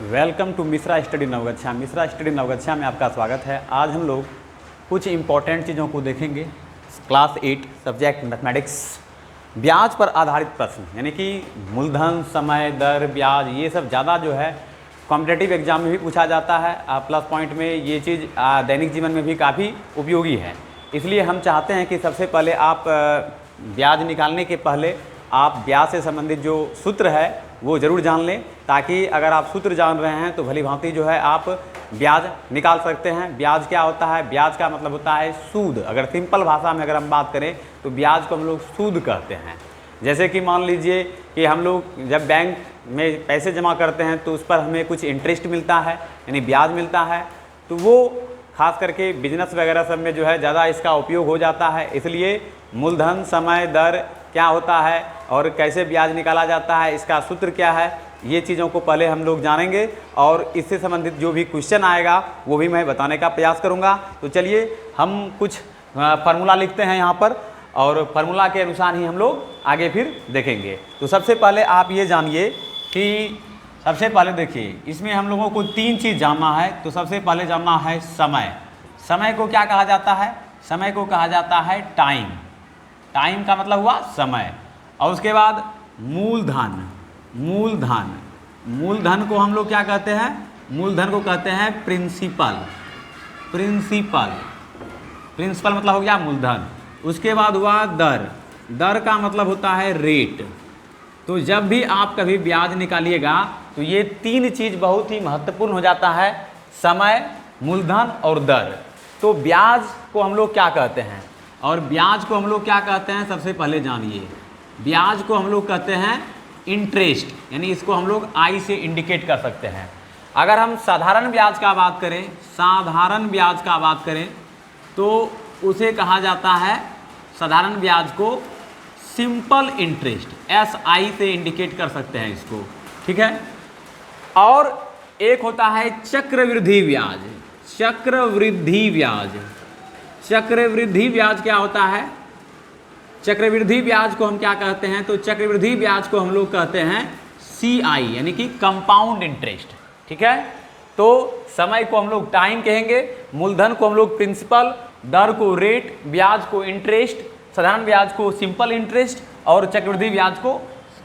Welcome to Mishra study Naugachhia. Mishra study Naugachhia में आपका स्वागत है। आज हम लोग कुछ इम्पॉर्टेंट चीज़ों को देखेंगे। क्लास 8 सब्जेक्ट मैथमेटिक्स, ब्याज पर आधारित प्रश्न, यानी कि मूलधन, समय, दर, ब्याज, ये सब ज़्यादा जो है कॉम्पिटेटिव एग्जाम में भी पूछा जाता है। प्लस पॉइंट में ये चीज़ दैनिक जीवन में भी काफ़ी उपयोगी है। इसलिए हम चाहते हैं कि सबसे पहले आप ब्याज निकालने के पहले आप ब्याज से संबंधित जो सूत्र है वो ज़रूर जान लें, ताकि अगर आप सूत्र जान रहे हैं तो भली भांति जो है आप ब्याज निकाल सकते हैं। ब्याज क्या होता है? ब्याज का मतलब होता है सूद। अगर सिंपल भाषा में अगर हम बात करें तो ब्याज को हम लोग सूद कहते हैं। जैसे कि मान लीजिए कि हम लोग जब बैंक में पैसे जमा करते हैं तो उस पर हमें कुछ इंटरेस्ट मिलता है, यानी ब्याज मिलता है, तो वो खास करके बिजनेस वगैरह सब में जो है ज़्यादा इसका उपयोग हो जाता है। इसलिए मूलधन, समय, दर क्या होता है और कैसे ब्याज निकाला जाता है, इसका सूत्र क्या है, ये चीज़ों को पहले हम लोग जानेंगे और इससे संबंधित जो भी क्वेश्चन आएगा वो भी मैं बताने का प्रयास करूँगा। तो चलिए हम कुछ फार्मूला लिखते हैं यहाँ पर और फार्मूला के अनुसार ही हम लोग आगे फिर देखेंगे। तो सबसे पहले आप ये जानिए कि सबसे पहले देखिए इसमें हम लोगों को तीन चीज़ जानना है। तो सबसे पहले जानना है समय। समय को क्या कहा जाता है? समय को कहा जाता है टाइम। टाइम का मतलब हुआ समय। और उसके बाद मूलधन। मूलधन, मूलधन को हम लोग क्या कहते हैं? मूलधन को कहते हैं प्रिंसिपल। प्रिंसिपल, प्रिंसिपल मतलब हो गया मूलधन। उसके बाद हुआ दर। दर का मतलब होता है रेट। तो जब भी आप कभी ब्याज निकालिएगा तो ये तीन चीज़ बहुत ही महत्वपूर्ण हो जाता है, समय, मूलधन और दर। तो ब्याज को हम लोग क्या कहते हैं और ब्याज को हम लोग क्या कहते हैं? सबसे पहले जानिए, ब्याज को हम लोग कहते हैं इंटरेस्ट, यानी इसको हम लोग आई से इंडिकेट कर सकते हैं। अगर हम साधारण ब्याज का बात करें, साधारण ब्याज का बात करें तो उसे कहा जाता है, साधारण ब्याज को सिंपल इंटरेस्ट, SI से इंडिकेट कर सकते हैं इसको, ठीक है। और एक होता है चक्रवृद्धि ब्याज। चक्रवृद्धि ब्याज, चक्रवृद्धि ब्याज क्या होता है? चक्रवृद्धि ब्याज को हम क्या कहते हैं? तो चक्रवृद्धि ब्याज को हम लोग कहते हैं CI, यानी कि कंपाउंड इंटरेस्ट, ठीक है। तो समय को हम लोग टाइम कहेंगे, मूलधन को हम लोग प्रिंसिपल, दर को रेट, ब्याज को इंटरेस्ट, साधारण ब्याज को सिंपल इंटरेस्ट और चक्रवृद्धि ब्याज को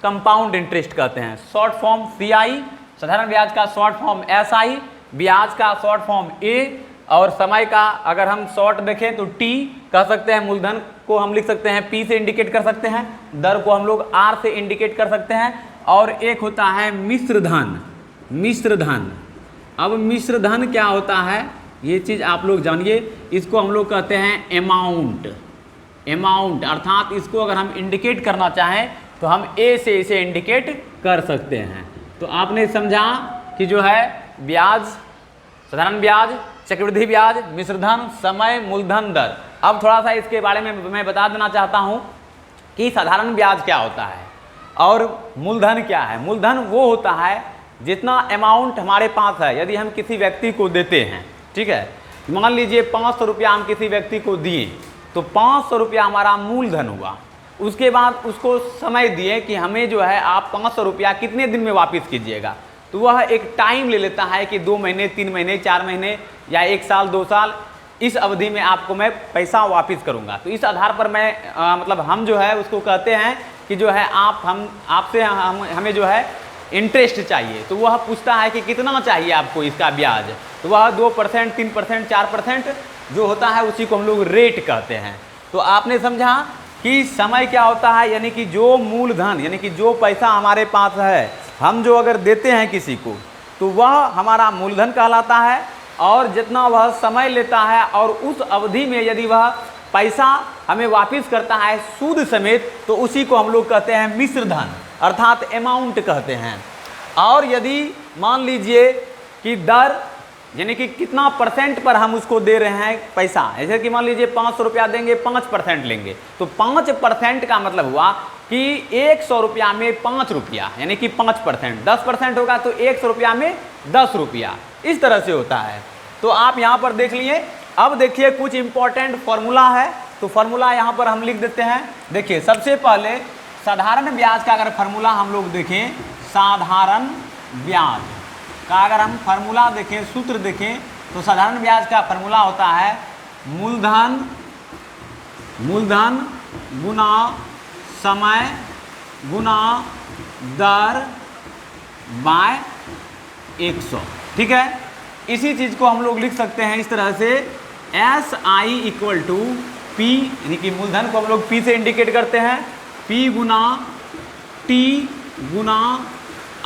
कंपाउंड इंटरेस्ट कहते हैं। शॉर्ट फॉर्म CI, साधारण ब्याज का शॉर्ट फॉर्म SI, ब्याज का शॉर्ट फॉर्म A और समय का अगर हम शॉर्ट देखें तो T कह सकते हैं। मूलधन को हम लिख सकते हैं P से इंडिकेट कर सकते हैं, दर को हम लोग R से इंडिकेट कर सकते हैं। और एक होता है मिश्र धन। मिश्र धन, अब मिश्र धन क्या होता है ये चीज़ आप लोग जानिए। इसको हम लोग कहते हैं अमाउंट। अमाउंट अर्थात इसको अगर हम इंडिकेट करना चाहें तो हम A से इसे इंडिकेट कर सकते हैं। तो आपने समझा कि जो है ब्याज, साधारण ब्याज, चक्रवृद्धि ब्याज, मिश्रधन, समय, मूलधन, दर। अब थोड़ा सा इसके बारे में मैं बता देना चाहता हूँ कि साधारण ब्याज क्या होता है और मूलधन क्या है। मूलधन वो होता है जितना अमाउंट हमारे पास है, यदि हम किसी व्यक्ति को देते हैं, ठीक है, मान लीजिए 500 रुपया हम किसी व्यक्ति को दिए तो 500 रुपया हमारा मूलधन हुआ। उसके बाद उसको समय दिए कि हमें जो है आप 500 रुपया कितने दिन में वापस कीजिएगा। तो वह एक टाइम ले लेता है कि 2 महीने, 3 महीने, 4 महीने या 1 साल, 2 साल, इस अवधि में आपको मैं पैसा वापस करूंगा। तो इस आधार पर मैं मतलब हम जो है उसको कहते हैं कि जो है आपसे हमें जो है इंटरेस्ट चाहिए। तो वह पूछता है कि कितना चाहिए आपको इसका ब्याज। तो वह 2%, 3%, 4% जो होता है उसी को हम लोग रेट कहते हैं। तो आपने समझा कि समय क्या होता है, यानी कि जो मूलधन, यानी कि जो पैसा हमारे पास है, हम जो अगर देते हैं किसी को तो वह हमारा मूलधन कहलाता है। और जितना वह समय लेता है और उस अवधि में यदि वह पैसा हमें वापस करता है सूद समेत तो उसी को हम लोग कहते हैं मिश्र धन, अर्थात अमाउंट कहते हैं। और यदि मान लीजिए कि दर, यानी कि कितना परसेंट पर हम उसको दे रहे हैं पैसा, जैसे कि मान लीजिए 500 रुपया देंगे, 5% लेंगे, तो 5% का मतलब हुआ कि 100 रुपया में 5 रुपया, यानी कि 5%। 10% होगा तो 100 रुपया में 10 रुपया, इस तरह से होता है। तो आप यहाँ पर देख लिए। अब देखिए कुछ इंपॉर्टेंट फॉर्मूला है, तो फॉर्मूला यहाँ पर हम लिख देते हैं। देखिए सबसे पहले साधारण ब्याज का अगर फॉर्मूला हम लोग देखें, साधारण ब्याज, का अगर हम फार्मूला देखें, सूत्र देखें, तो साधारण ब्याज का फार्मूला होता है मूलधन गुना समय गुना दर बाय 100। ठीक है, इसी चीज़ को हम लोग लिख सकते हैं इस तरह से, SI इक्वल टू P, यानी कि मूलधन को हम लोग P से इंडिकेट करते हैं, P गुना T गुना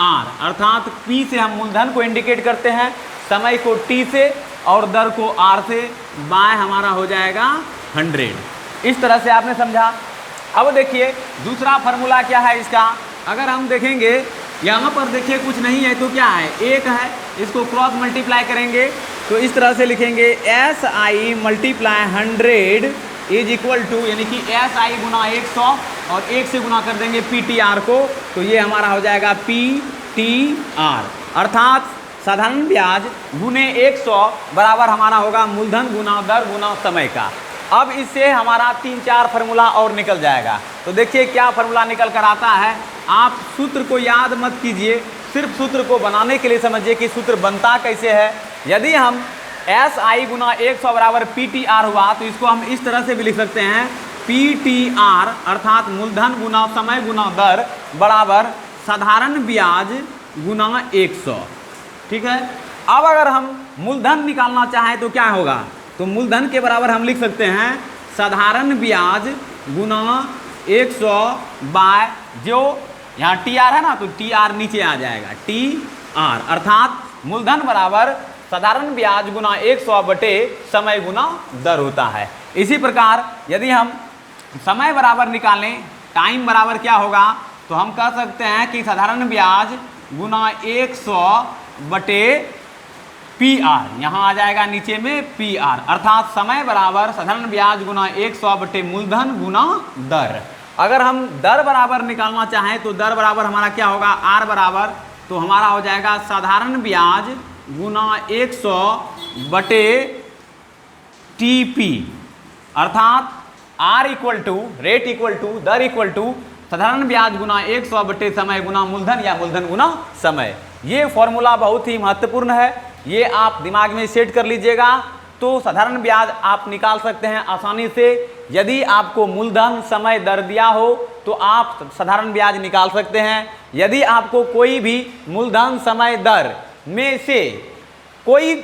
R, अर्थात P से हम मूलधन को इंडिकेट करते हैं, समय को T से और दर को R से, बाय हमारा हो जाएगा 100। इस तरह से आपने समझा। अब देखिए दूसरा फार्मूला क्या है इसका, अगर हम देखेंगे यहाँ पर देखिए कुछ नहीं है तो क्या है, एक है, इसको क्रॉस मल्टीप्लाई करेंगे तो इस तरह से लिखेंगे SI multiply 100 is equal to, यानी कि SI गुना 100 और 1 से गुना कर देंगे PTR को, तो ये हमारा हो जाएगा PTR, अर्थात साधारण ब्याज गुने 100 बराबर हमारा होगा मूलधन गुना दर गुना समय का। अब इससे हमारा 3-4 फार्मूला और निकल जाएगा। तो देखिए क्या फार्मूला निकल कर आता है, आप सूत्र को याद मत कीजिए, सिर्फ सूत्र को बनाने के लिए समझिए कि सूत्र बनता कैसे है। यदि हम SI गुना 100 बराबर PTR हुआ तो इसको हम इस तरह से भी लिख सकते हैं, PTR अर्थात मूलधन गुना समय गुना दर बराबर साधारण ब्याज गुना 100। ठीक है, अब अगर हम मूलधन निकालना चाहें तो क्या होगा, तो मूलधन के बराबर हम लिख सकते हैं साधारण ब्याज गुना 100 बाय, जो यहाँ TR है ना तो TR नीचे आ जाएगा, TR अर्थात मूलधन बराबर साधारण ब्याज गुना 100 बटे समय गुना दर होता है। इसी प्रकार यदि हम समय बराबर निकालें, टाइम बराबर क्या होगा, तो हम कह सकते हैं कि साधारण ब्याज गुना 100 बटे PR, यहाँ आ जाएगा नीचे में PR, अर्थात समय बराबर साधारण ब्याज गुना 100 बटे मूलधन गुना दर। अगर हम दर बराबर निकालना चाहें तो दर बराबर हमारा क्या होगा, R बराबर, तो हमारा हो जाएगा साधारण ब्याज गुना 100 बटे TP, अर्थात R equal to rate equal to दर इक्वल टू साधारण ब्याज गुना 100 बटे समय गुना मूलधन या मूलधन गुना समय। ये फॉर्मूला बहुत ही महत्वपूर्ण है, ये आप दिमाग में सेट कर लीजिएगा। तो साधारण ब्याज आप निकाल सकते हैं आसानी से। यदि आपको मूलधन समय दर दिया हो तो आप साधारण ब्याज निकाल सकते हैं। यदि आपको कोई भी मूलधन समय दर में से कोई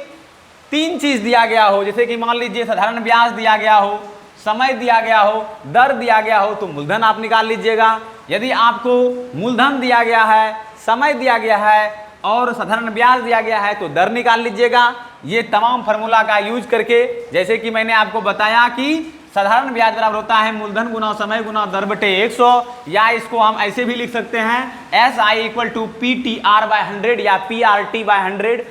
3 चीज़ दिया गया हो, जैसे कि मान लीजिए साधारण ब्याज दिया गया हो, समय दिया गया हो, दर दिया गया हो, तो मूलधन आप निकाल लीजिएगा। यदि आपको मूलधन दिया गया है, समय दिया गया है और साधारण ब्याज दिया गया है तो दर निकाल लीजिएगा। ये तमाम फार्मूला का यूज करके, जैसे कि मैंने आपको बताया कि साधारण ब्याज बराबर होता है मूलधन गुना समय गुना दर बटे 100, या इसको हम ऐसे भी लिख सकते हैं SI equal to PTR by 100 या PRT by 100।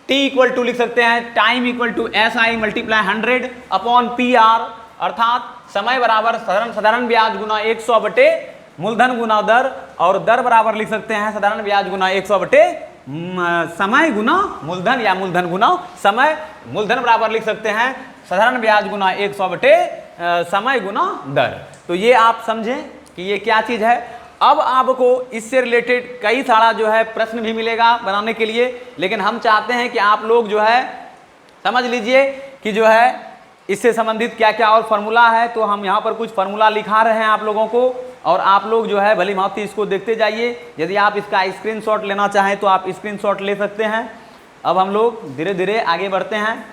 T equal to लिख सकते हैं time equal to SI multiply 100 upon PR, अर्थात समय बराबर साधारण ब्याज गुना 100 बटे मूलधन गुना दर, और दर बराबर लिख सकते हैं साधारण ब्याज गुना 100 बटे समय गुना मूलधन या मूलधन गुना समय। मूलधन बराबर लिख सकते हैं साधारण ब्याज गुना 100 बटे समय गुना दर। तो ये आप समझें कि ये क्या चीज़ है। अब आपको इससे रिलेटेड कई सारा जो है प्रश्न भी मिलेगा बनाने के लिए, लेकिन हम चाहते हैं कि आप लोग जो है समझ लीजिए कि जो है इससे संबंधित क्या क्या और फार्मूला है। तो हम यहाँ पर कुछ फार्मूला लिखा रहे हैं आप लोगों को, और आप लोग जो है भली भांति इसको देखते जाइए। यदि आप इसका स्क्रीनशॉट लेना चाहें तो आप स्क्रीनशॉट ले सकते हैं। अब हम लोग धीरे धीरे आगे बढ़ते हैं।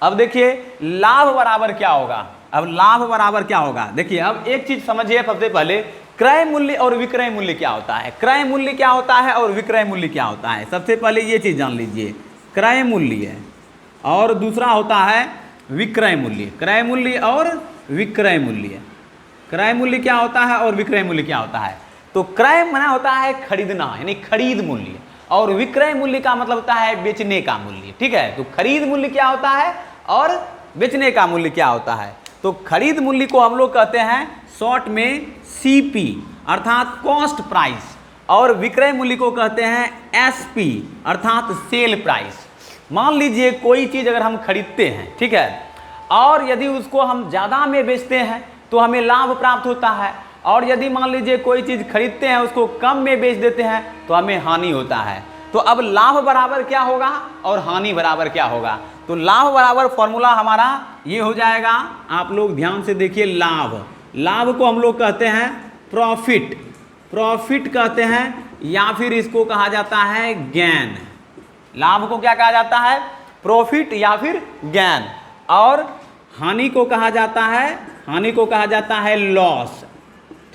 अब देखिए लाभ बराबर क्या होगा। अब लाभ बराबर क्या होगा, देखिए अब एक चीज समझिए सबसे पहले, क्रय मूल्य और विक्रय मूल्य क्या होता है। क्रय मूल्य क्या होता है और विक्रय मूल्य क्या होता है, सबसे पहले ये चीज जान लीजिए। क्रय मूल्य और दूसरा होता है विक्रय मूल्य। क्रय मूल्य और विक्रय मूल्य, क्रय मूल्य क्या होता है और विक्रय मूल्य क्या होता है। तो क्रय माना होता है खरीदना, यानी खरीद मूल्य, और विक्रय मूल्य का मतलब होता है बेचने का मूल्य। ठीक है, तो खरीद मूल्य क्या होता है और बेचने का मूल्य क्या होता है। तो खरीद मूल्य को हम लोग कहते हैं शॉर्ट में CP अर्थात कॉस्ट प्राइस, और विक्रय मूल्य को कहते हैं SP अर्थात सेल प्राइस। मान लीजिए कोई चीज़ अगर हम खरीदते हैं, ठीक है, और यदि उसको हम ज़्यादा में बेचते हैं तो हमें लाभ प्राप्त होता है, और यदि मान लीजिए कोई चीज़ खरीदते हैं उसको कम में बेच देते हैं तो हमें हानि होता है। तो अब लाभ बराबर क्या होगा और हानि बराबर क्या होगा? तो लाभ बराबर फॉर्मूला हमारा ये हो जाएगा, आप लोग ध्यान से देखिए। लाभ को हम लोग कहते हैं प्रॉफिट कहते हैं, या फिर इसको कहा जाता है गेन। लाभ को क्या कहा जाता है? प्रॉफिट या फिर गेन। और हानि को कहा जाता है लॉस।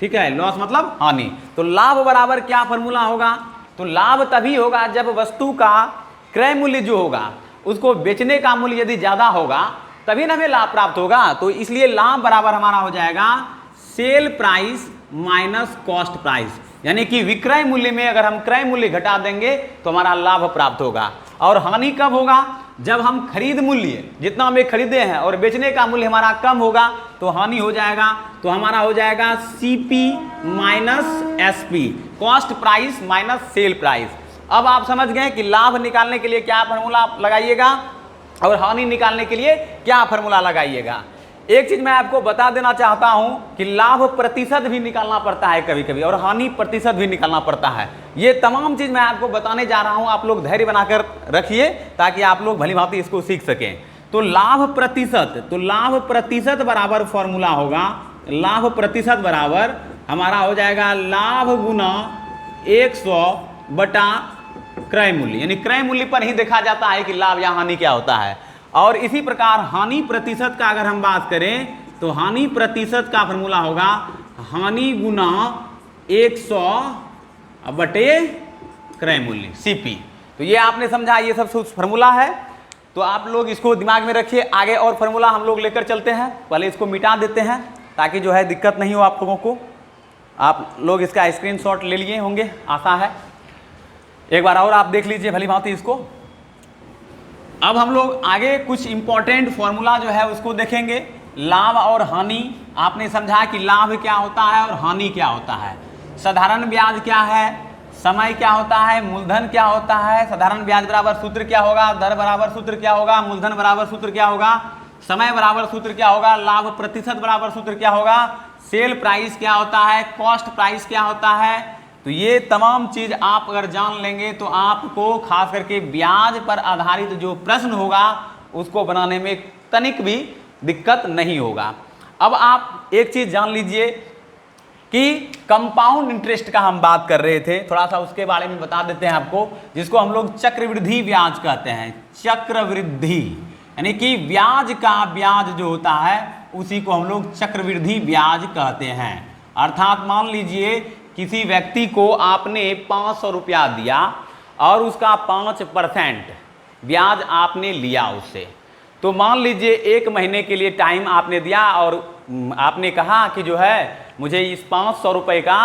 ठीक है, लॉस मतलब हानि। तो लाभ बराबर क्या फॉर्मूला होगा? तो लाभ तभी होगा जब वस्तु का क्रय मूल्य जो होगा उसको बेचने का मूल्य यदि ज़्यादा होगा तभी ना हमें लाभ प्राप्त होगा। तो इसलिए लाभ बराबर हमारा हो जाएगा sale price minus cost price, यानी कि विक्रय मूल्य में अगर हम क्रय मूल्य घटा देंगे तो हमारा लाभ प्राप्त होगा। और हानि कब होगा? जब हम खरीद मूल्य जितना हमें खरीदे हैं और बेचने का मूल्य हमारा कम होगा तो हानि हो जाएगा। तो हमारा हो जाएगा CP minus SP, cost price minus sale price. अब आप समझ गए कि लाभ निकालने के लिए क्या फार्मूला लगाइएगा और हानि निकालने के लिए क्या फार्मूला लगाइएगा। एक चीज मैं आपको बता देना चाहता हूं कि लाभ प्रतिशत भी निकालना पड़ता है कभी कभी और हानि प्रतिशत भी निकालना पड़ता है। ये तमाम चीज मैं आपको बताने जा रहा हूं, आप लोग धैर्य बनाकर रखिए ताकि आप लोग भली भांति इसको सीख सकें। तो लाभ प्रतिशत बराबर फॉर्मूला होगा, लाभ प्रतिशत बराबर हमारा हो जाएगा लाभ गुना 100 बटा क्रय मूल्य, यानी क्रय मूल्य पर ही देखा जाता है कि लाभ या हानि क्या होता है। और इसी प्रकार हानि प्रतिशत का अगर हम बात करें तो हानि प्रतिशत का फॉर्मूला होगा हानि गुना 100 बटे क्रय मूल्य CP। तो ये आपने समझा, ये सब फॉर्मूला है। तो आप लोग इसको दिमाग में रखिए। आगे और फॉर्मूला हम लोग लेकर चलते हैं, पहले इसको मिटा देते हैं ताकि जो है दिक्कत नहीं हो आप लोगों को। आप लोग इसका स्क्रीनशॉट ले लिए होंगे, आशा है। एक बार और आप देख लीजिए भली भांति इसको। अब हम लोग आगे कुछ इंपॉर्टेंट फॉर्मूला जो है उसको देखेंगे। लाभ और हानि आपने समझा कि लाभ क्या होता है और हानि क्या होता है। साधारण ब्याज क्या है, समय क्या होता है, मूलधन क्या होता है। साधारण ब्याज बराबर सूत्र क्या होगा, दर बराबर सूत्र क्या होगा, मूलधन बराबर सूत्र क्या होगा, समय बराबर सूत्र क्या होगा, लाभ प्रतिशत बराबर सूत्र क्या होगा, सेल प्राइस क्या होता है, कॉस्ट प्राइस क्या होता है। तो ये तमाम चीज आप अगर जान लेंगे तो आपको खास करके ब्याज पर आधारित जो प्रश्न होगा उसको बनाने में तनिक भी दिक्कत नहीं होगा। अब आप एक चीज जान लीजिए कि कंपाउंड इंटरेस्ट का हम बात कर रहे थे, थोड़ा सा उसके बारे में बता देते हैं आपको, जिसको हम लोग चक्रवृद्धि ब्याज कहते हैं। चक्रवृद्धि यानी कि ब्याज का ब्याज जो होता है उसी को हम लोग चक्रवृद्धि ब्याज कहते हैं। अर्थात मान लीजिए किसी व्यक्ति को आपने 500 रुपया दिया और उसका 5% ब्याज आपने लिया उससे। तो मान लीजिए 1 महीने के लिए टाइम आपने दिया और आपने कहा कि जो है मुझे इस 500 रुपये का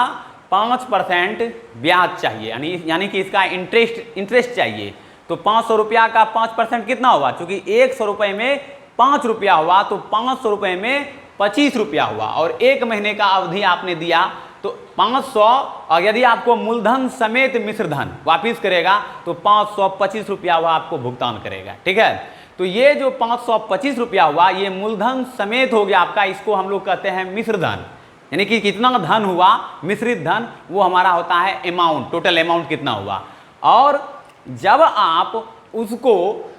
5% ब्याज चाहिए, यानी कि इसका इंटरेस्ट चाहिए। तो 500 रुपया का 5% कितना हुआ? चूंकि 100 रुपये में 5 रुपया हुआ तो 500 रुपये में 25 रुपया हुआ और 1 महीने का अवधि आपने दिया तो 500, और यदि आपको मूलधन समेत मिश्र धन वापिस करेगा तो 525 रुपया हुआ आपको भुगतान करेगा। ठीक है, तो ये जो 525 रुपया हुआ ये मूलधन समेत हो गया आपका, इसको हम लोग कहते हैं मिश्र धन। यानी कि कितना धन हुआ मिश्रित धन वो हमारा होता है अमाउंट, टोटल अमाउंट कितना हुआ। और जब आप उसको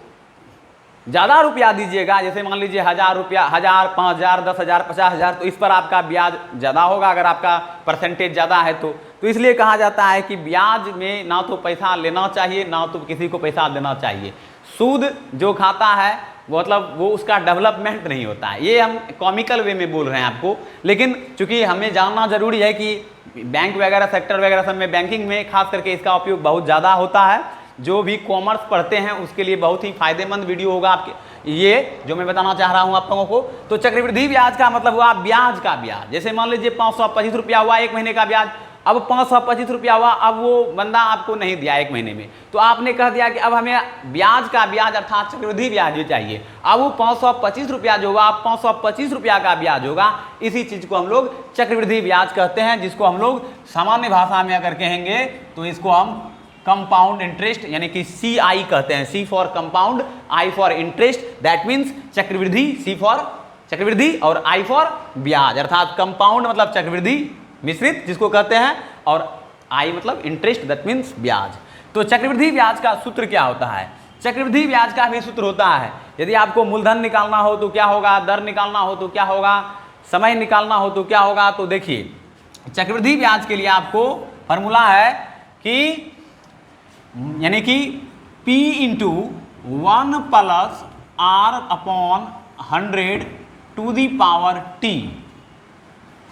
ज़्यादा रुपया दीजिएगा, जैसे मान लीजिए 1000 रुपया, 1000, 5000, 10,000, 50,000, तो इस पर आपका ब्याज ज़्यादा होगा अगर आपका परसेंटेज ज़्यादा है तो इसलिए कहा जाता है कि ब्याज में ना तो पैसा लेना चाहिए ना तो किसी को पैसा देना चाहिए। सूद जो खाता है मतलब वो उसका डेवलपमेंट नहीं होता है। ये हम कॉमिकल वे में बोल रहे हैं आपको, लेकिन चूंकि हमें जानना जरूरी है कि बैंक वगैरह सेक्टर वगैरह सब में, बैंकिंग में खास करके इसका उपयोग बहुत ज़्यादा होता है। जो भी कॉमर्स पढ़ते हैं उसके लिए बहुत ही फायदेमंद वीडियो होगा आपके, ये जो मैं बताना चाह रहा हूं आप लोगों को। तो चक्रवृद्धि ब्याज का मतलब हुआ ब्याज का ब्याज। जैसे मान लीजिए 525 रुपया हुआ 1 महीने का ब्याज, अब 525 रुपया हुआ, अब वो बंदा आपको नहीं दिया 1 महीने में, तो आपने कह दिया कि अब हमें ब्याज का ब्याज अर्थात चक्रवृद्धि ब्याज भी चाहिए। अब वो 525 रुपया जो होगा 525 रुपया का ब्याज होगा। इसी चीज को हम लोग चक्रवृद्धि ब्याज कहते हैं, जिसको हम लोग सामान्य भाषा में अगर कहेंगे तो इसको हम कंपाउंड इंटरेस्ट यानी कि CI कहते हैं। C for compound, I for interest, that means चक्रवृद्धि, C फॉर चक्रवृद्धि और I फॉर ब्याज। अर्थात कंपाउंड मतलब चक्रवृद्धि मिश्रित जिसको कहते हैं और I मतलब इंटरेस्ट, दैट मीन्स ब्याज। तो चक्रवृद्धि ब्याज का सूत्र क्या होता है? चक्रवृद्धि ब्याज का भी सूत्र होता है, यदि आपको मूलधन निकालना हो तो क्या होगा, दर निकालना हो तो क्या होगा, समय निकालना हो तो क्या होगा। तो देखिए चक्रवृद्धि ब्याज के लिए आपको फॉर्मूला है कि यानी कि P into 1 plus R upon 100 to the power T,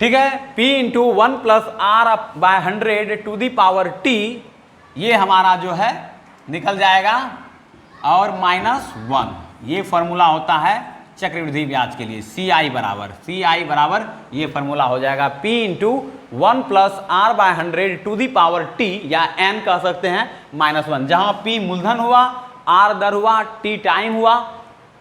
ठीक है। P into 1 plus R by 100 to the power T, ये हमारा जो है निकल जाएगा, और -1, ये फॉर्मूला होता है चक्रवृद्धि ब्याज के लिए। CI बराबर ये फॉर्मूला हो जाएगा P into 1 plus R by 100 to the power T, या N कह सकते हैं, -1, जहां P मूलधन हुआ, R दर हुआ, T टाइम हुआ,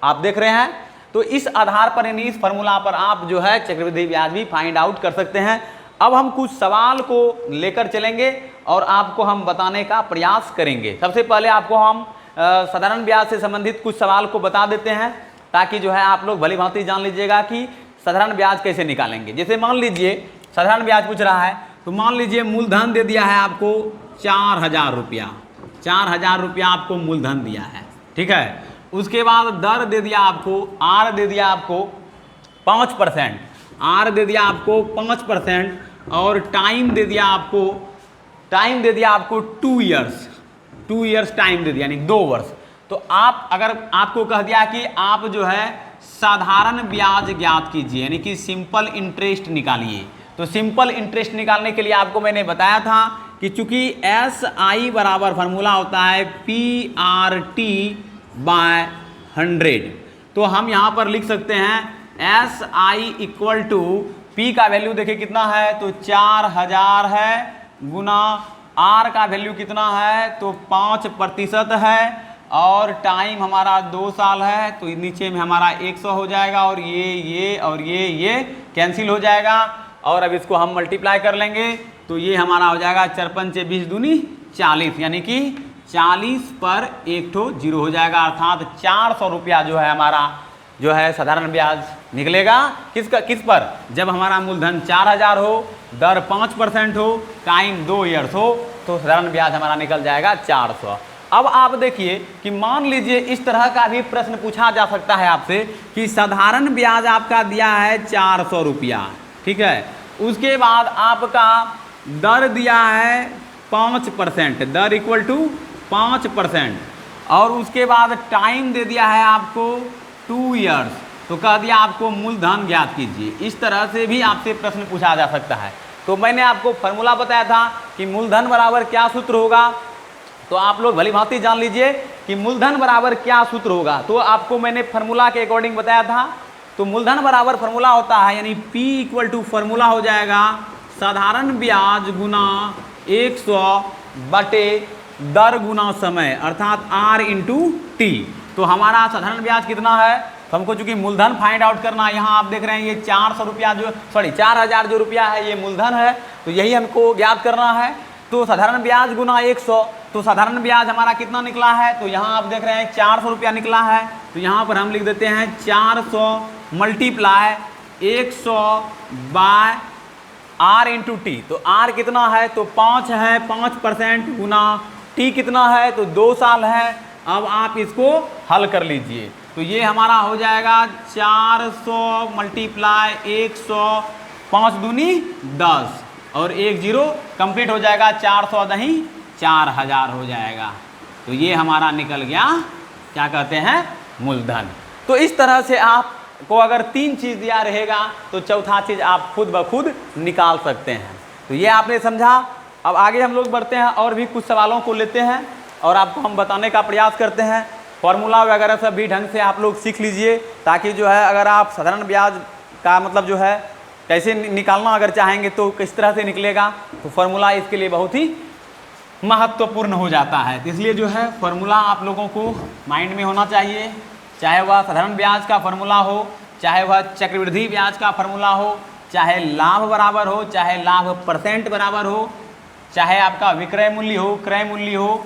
आप देख रहे हैं। तो इस आधार पर यानी इस फॉर्मूला पर आप जो है चक्रवृद्धि ब्याज भी फाइंड आउट कर सकते हैं। अब हम कुछ सवाल को लेकर चलेंगे और आपको हम बताने का प्रयास करेंगे। सबसे पहले आपको हम साधारण ब्याज से संबंधित कुछ सवाल को बता देते हैं, ताकि जो है आप लोग भली भांति जान लीजिएगा कि साधारण ब्याज कैसे निकालेंगे। जैसे मान लीजिए साधारण ब्याज पूछ रहा है, तो मान लीजिए मूलधन दे दिया है आपको 4000 रुपया, 4000 रुपया आपको मूलधन दिया है, ठीक है। उसके बाद दर दे दिया आपको, R दे दिया आपको 5%, R दे दिया आपको 5%, और टाइम दे दिया आपको 2 ईयर्स टाइम दे दिया, यानी 2 वर्ष। तो आप अगर आपको कह दिया कि आप जो है साधारण ब्याज ज्ञात कीजिए, यानी कि सिंपल इंटरेस्ट निकालिए, तो सिंपल इंटरेस्ट निकालने के लिए आपको मैंने बताया था कि चूंकि SI बराबर फार्मूला होता है PRT बाय 100, तो हम यहाँ पर लिख सकते हैं SI इक्वल टू P का वैल्यू देखिए कितना है, तो 4000 है, गुना R का वैल्यू कितना है, तो 5% है, और टाइम हमारा 2 साल है, तो नीचे में हमारा 100 हो जाएगा, और ये कैंसिल हो जाएगा। और अब इसको हम मल्टीप्लाई कर लेंगे, तो ये हमारा हो जाएगा 4 पंचे 20 दूनी 40, यानी कि 40 पर 1 ठो 0 हो जाएगा, अर्थात 400 रुपया जो है हमारा जो है साधारण ब्याज निकलेगा। किस पर? जब हमारा मूलधन 4000 हो, दर 5% हो, टाइम 2 ईयर्स हो, तो साधारण ब्याज हमारा निकल जाएगा 400। अब आप देखिए कि मान लीजिए इस तरह का भी प्रश्न पूछा जा सकता है आपसे कि साधारण ब्याज आपका दिया है 400 रुपया, ठीक है। उसके बाद आपका दर दिया है 5%, दर इक्वल टू 5%, और उसके बाद टाइम दे दिया है आपको 2 ईयर्स, तो कह दिया आपको मूलधन ज्ञात कीजिए। इस तरह से भी आपसे प्रश्न पूछा जा सकता है। तो मैंने आपको फॉर्मूला बताया था कि मूलधन बराबर क्या सूत्र होगा, तो आप लोग भली भांति जान लीजिए कि मूलधन बराबर क्या सूत्र होगा। तो आपको मैंने फार्मूला के अकॉर्डिंग बताया था। तो मूलधन बराबर फार्मूला होता है, यानी P इक्वल टू फार्मूला हो जाएगा साधारण ब्याज गुना 100 बटे दर गुना समय, अर्थात R इंटू T। तो हमारा साधारण ब्याज कितना है, तो हमको चूंकि मूलधन फाइंड आउट करना है, यहाँ आप देख रहे हैं ये 400 रुपया 4000 जो रुपया है ये मूलधन है, तो यही हमको ज्ञात करना है। तो साधारण ब्याज गुना 100, तो साधारण ब्याज हमारा कितना निकला है, तो यहाँ आप देख रहे हैं 400 रुपया निकला है। तो यहाँ पर हम लिख देते हैं 400 multiply 100 by R into T। तो R कितना है, तो 5 है, 5% गुना T कितना है, तो 2 साल है। अब आप इसको हल कर लीजिए, तो ये हमारा हो जाएगा 400 मल्टीप्लाई 100, 5 दूनी 10, और 1 0 कंप्लीट हो जाएगा, 400 नहीं 4000 हो जाएगा। तो ये हमारा निकल गया, क्या कहते हैं, मूलधन। तो इस तरह से आपको अगर 3 चीज़ दिया रहेगा तो चौथा चीज़ आप खुद ब खुद निकाल सकते हैं। तो ये आपने समझा। अब आगे हम लोग बढ़ते हैं और भी कुछ सवालों को लेते हैं और आपको हम बताने का प्रयास करते हैं। फॉर्मूला वगैरह सब भी ढंग से आप लोग सीख लीजिए, ताकि जो है अगर आप साधारण ब्याज का मतलब जो है कैसे निकालना अगर चाहेंगे तो किस तरह से निकलेगा, तो फार्मूला इसके लिए बहुत ही महत्वपूर्ण हो जाता है। इसलिए जो है फार्मूला आप लोगों को माइंड में होना चाहिए, चाहे वह साधारण ब्याज का फार्मूला हो, चाहे वह चक्रवृद्धि ब्याज का फार्मूला हो, चाहे लाभ बराबर हो, चाहे लाभ % बराबर हो, चाहे आपका विक्रय मूल्य हो, क्रय मूल्य हो,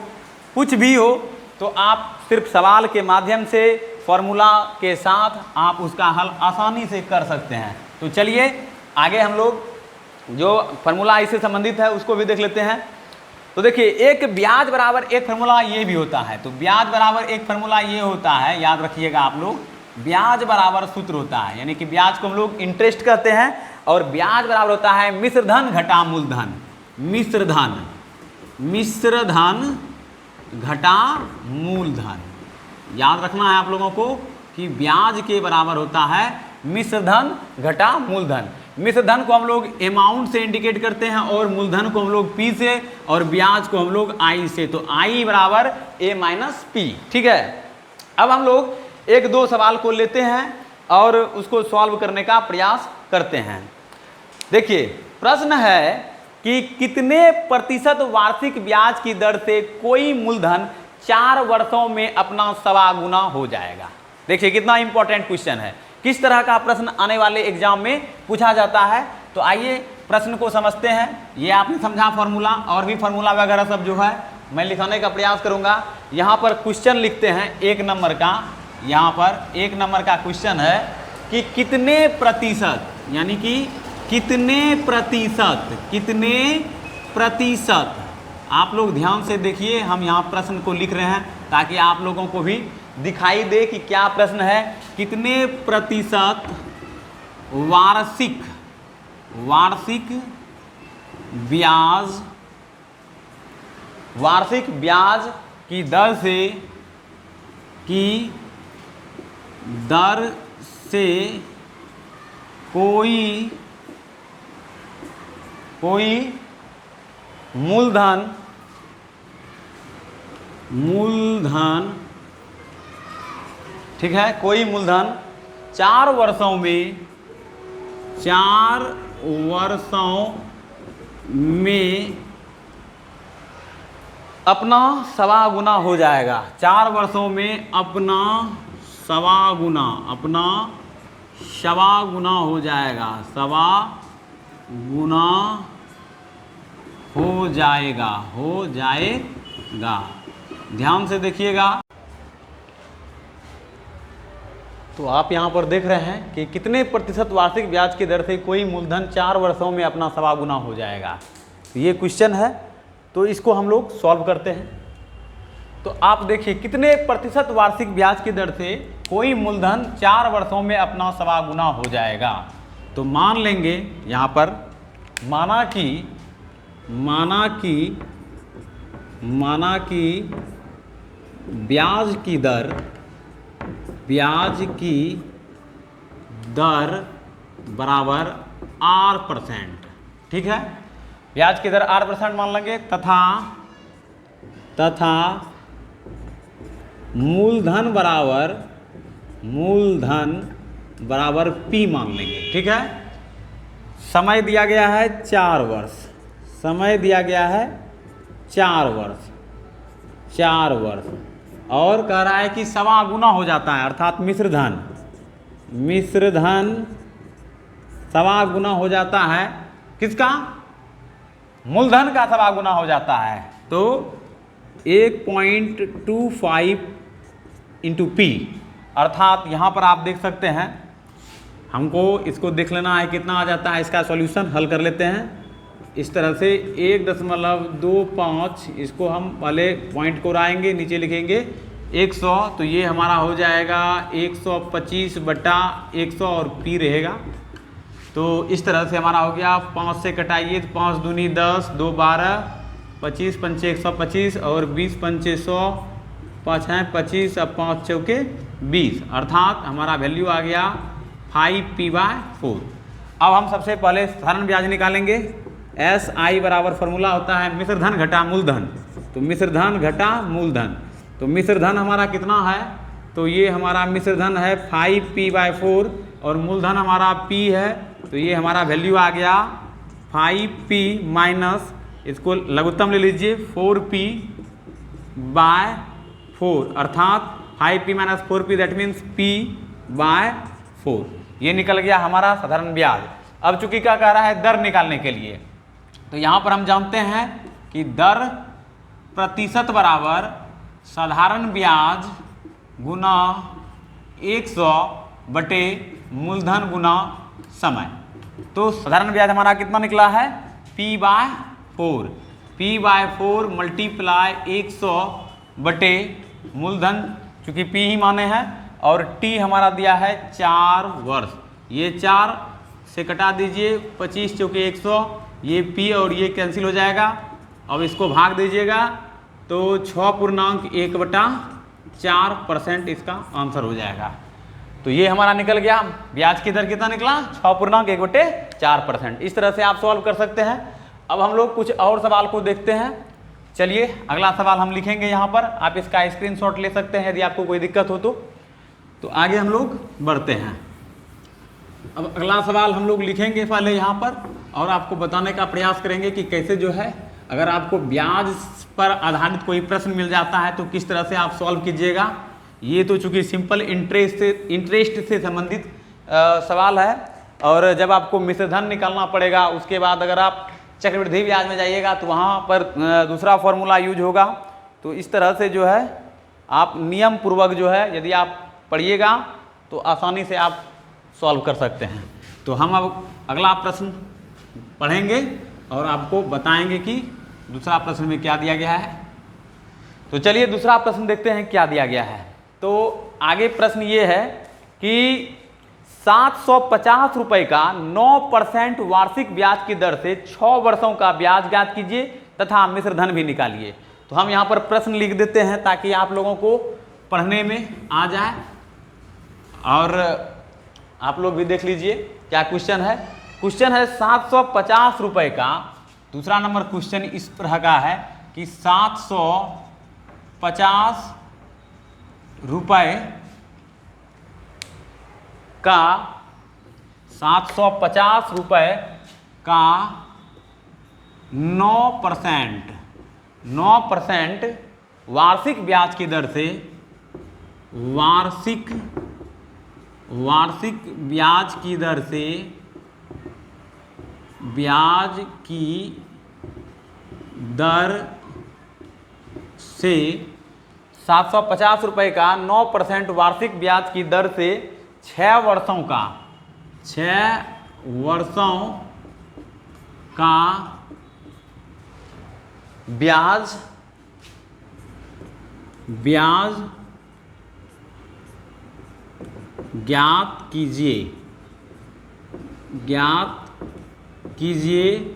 कुछ भी हो, तो आप सिर्फ सवाल के माध्यम से फॉर्मूला के साथ आप उसका हल आसानी से कर सकते हैं। तो चलिए आगे हम लोग जो फार्मूला इससे संबंधित है उसको भी देख लेते हैं। तो देखिए एक ब्याज बराबर एक फार्मूला ये भी होता है, तो ब्याज बराबर एक फार्मूला ये होता है, याद रखिएगा आप लोग, ब्याज बराबर सूत्र होता है, यानी कि ब्याज को हम लोग इंटरेस्ट कहते हैं और ब्याज बराबर होता है मिश्र धन घटा मूलधन, मिश्र धन घटा मूलधन। याद रखना है आप लोगों को कि ब्याज के बराबर होता है मिश्र धन घटा मूलधन। मिश्र धन को हम लोग अमाउंट से इंडिकेट करते हैं और मूलधन को हम लोग पी से और ब्याज को हम लोग आई से, तो आई बराबर ए माइनस पी। ठीक है, अब हम लोग एक दो सवाल को लेते हैं और उसको सॉल्व करने का प्रयास करते हैं। देखिए प्रश्न है कि कितने प्रतिशत वार्षिक ब्याज की दर से कोई मूलधन 4 वर्षों में अपना 1.25 गुना हो जाएगा। देखिए कितना इंपॉर्टेंट क्वेश्चन है, किस तरह का प्रश्न आने वाले एग्जाम में पूछा जाता है। तो आइए प्रश्न को समझते हैं। ये आपने समझा फार्मूला, और भी फार्मूला वगैरह सब जो है मैं लिखाने का प्रयास करूंगा। यहाँ पर क्वेश्चन लिखते हैं 1 नंबर का, यहाँ पर 1 नंबर का क्वेश्चन है कि कितने प्रतिशत, यानी कि कितने प्रतिशत, आप लोग ध्यान से देखिए, हम यहाँ प्रश्न को लिख रहे हैं ताकि आप लोगों को भी दिखाई दे कि क्या प्रश्न है। कितने प्रतिशत वार्षिक ब्याज की दर से कोई मूलधन ठीक है, कोई मूलधन 4 वर्षों में अपना 1.25 गुना हो जाएगा। 4 वर्षों में अपना 1.25 गुना हो जाएगा, 1.25 गुना हो जाएगा। ध्यान से देखिएगा। तो आप यहाँ पर देख रहे हैं कि कितने प्रतिशत वार्षिक ब्याज की दर से कोई मूलधन 4 वर्षों में अपना 1.25 गुना हो जाएगा। तो ये क्वेश्चन है, तो इसको हम लोग सॉल्व करते हैं। तो आप देखिए कितने प्रतिशत वार्षिक ब्याज की दर से कोई मूलधन 4 वर्षों में अपना 1.25 गुना हो जाएगा। तो मान लेंगे यहाँ पर, माना कि ब्याज की दर बराबर R%। ठीक है, ब्याज की दर R% मान लेंगे तथा मूलधन बराबर P मान लेंगे। ठीक है, समय दिया गया है 4 वर्ष, और कह रहा है कि 1.25 गुना हो जाता है, अर्थात मिश्र धन 1.25 गुना हो जाता है। किसका? मूलधन का 1.25 गुना हो जाता है। तो 1.25 इंटू P, अर्थात यहाँ पर आप देख सकते हैं, हमको इसको देख लेना है कितना आ जाता है। इसका सॉल्यूशन हल कर लेते हैं इस तरह से 1.25, इसको हम पहले पॉइंट को उड़ाएंगे, नीचे लिखेंगे 100, तो ये हमारा हो जाएगा 125/100 और P रहेगा। तो इस तरह से हमारा हो गया, 5 से कटाइए तो 5 दूनी 10, 2 12, 25 पंचे 125 और 20 पंचे 100, 5 हैं 25 और 5 चौके 20, अर्थात हमारा वैल्यू आ गया 5P/4। अब हम सबसे पहले साधारण ब्याज निकालेंगे। SI बराबर फार्मूला होता है मिश्र धन घटा मूलधन, तो मिश्र धन घटा मूलधन। तो मिश्र धन हमारा कितना है, तो ये हमारा मिश्र धन है 5P/4 और मूलधन हमारा P है, तो ये हमारा वैल्यू आ गया 5P माइनस, इसको लघुत्तम ले लीजिए 4P/4, अर्थात 5P minus 4P, that means P/4। ये निकल गया हमारा साधारण ब्याज। अब चूंकि क्या कह रहा है, दर निकालने के लिए, तो यहाँ पर हम जानते हैं कि दर प्रतिशत बराबर साधारण ब्याज गुना 100 बटे मूलधन गुना समय। तो साधारण ब्याज हमारा कितना निकला है, P/4। P/4 मल्टीप्लाई 100 बटे मूलधन, चूँकि P ही माने हैं, और T हमारा दिया है 4 वर्ष। ये 4 से कटा दीजिए, 25 चौके 100, ये P और ये कैंसिल हो जाएगा। अब इसको भाग दीजिएगा तो 6.1/4% इसका आंसर हो जाएगा। तो ये हमारा निकल गया। ब्याज की दर कितना निकला? 6.1/4%। इस तरह से आप सॉल्व कर सकते हैं। अब हम लोग कुछ और सवाल को देखते हैं। चलिए अगला सवाल हम लिखेंगे यहाँ पर, आप इसका स्क्रीनशॉट ले सकते हैं यदि आपको कोई दिक्कत हो तो आगे हम लोग बढ़ते हैं। अब अगला सवाल हम लोग लिखेंगे पहले यहाँ पर, और आपको बताने का प्रयास करेंगे कि कैसे जो है, अगर आपको ब्याज पर आधारित कोई प्रश्न मिल जाता है तो किस तरह से आप सॉल्व कीजिएगा। ये तो चूँकि सिंपल इंटरेस्ट से संबंधित सवाल है, और जब आपको मिश्र धन निकालना पड़ेगा उसके बाद अगर आप चक्रवृद्धि ब्याज में जाइएगा तो वहाँ पर दूसरा फॉर्मूला यूज होगा। तो इस तरह से जो है आप नियम पूर्वक जो है यदि आप पढ़िएगा तो आसानी से आप सॉल्व कर सकते हैं। तो हम अब अगला प्रश्न पढ़ेंगे और आपको बताएंगे कि दूसरा प्रश्न में क्या दिया गया है। तो चलिए दूसरा प्रश्न देखते हैं क्या दिया गया है। तो आगे प्रश्न ये है कि 750 रुपये का 9% वार्षिक ब्याज की दर से 6 वर्षों का ब्याज ज्ञात कीजिए तथा मिश्र धन भी निकालिए। तो हम यहाँ पर प्रश्न लिख देते हैं ताकि आप लोगों को पढ़ने में आ जाए, और आप लोग भी देख लीजिए क्या क्वेश्चन है। क्वेश्चन है 750 रुपये का, दूसरा नंबर क्वेश्चन इस तरह का है कि 750 रुपये का 750 रुपये का 9% वार्षिक ब्याज की दर से वार्षिक ब्याज की दर से ब्याज की दर से 750 रुपये का 9% वार्षिक ब्याज की दर से 6 वर्षों का ब्याज ज्ञात कीजिए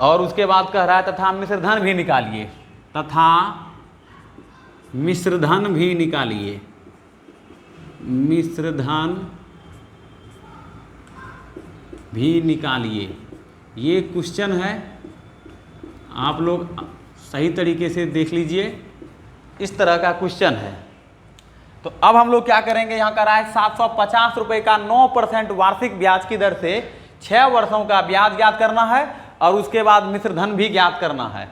और उसके बाद कह रहा है तथा मिश्र धन भी निकालिए, मिश्र धन भी निकालिए। ये क्वेश्चन है, आप लोग सही तरीके से देख लीजिए, इस तरह का क्वेश्चन है। तो अब हम लोग क्या करेंगे, यहाँ का रहा है 750 रुपये का 9% वार्षिक ब्याज की दर से 6 वर्षों का ब्याज ज्ञात करना है और उसके बाद मिश्र धन भी ज्ञात करना है।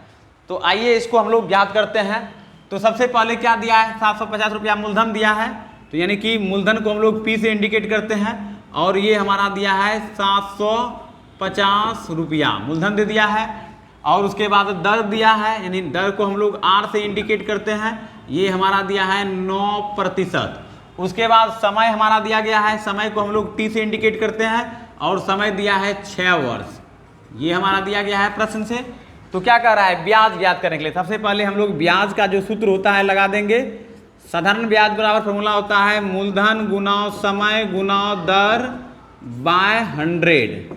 तो आइए इसको हम लोग ज्ञात करते हैं। तो सबसे पहले क्या दिया है, 750 रुपया मूलधन दिया है, तो यानी कि मूलधन को हम लोग P से इंडिकेट करते हैं, और ये हमारा दिया है 750 रुपया मूलधन दे दिया है, और उसके बाद दर दिया है, यानी दर को हम लोग R से इंडिकेट करते हैं, ये हमारा दिया है 9%। उसके बाद समय हमारा दिया गया है, समय को हम लोग T से इंडिकेट करते हैं, और समय दिया है 6 वर्ष, ये हमारा दिया गया है प्रश्न से। तो क्या कह रहा है, ब्याज ज्ञात करने के लिए सबसे पहले हम लोग ब्याज का जो सूत्र होता है लगा देंगे। साधारण ब्याज बराबर फॉर्मूला होता है मूलधन गुना समय गुना दर बाय 100।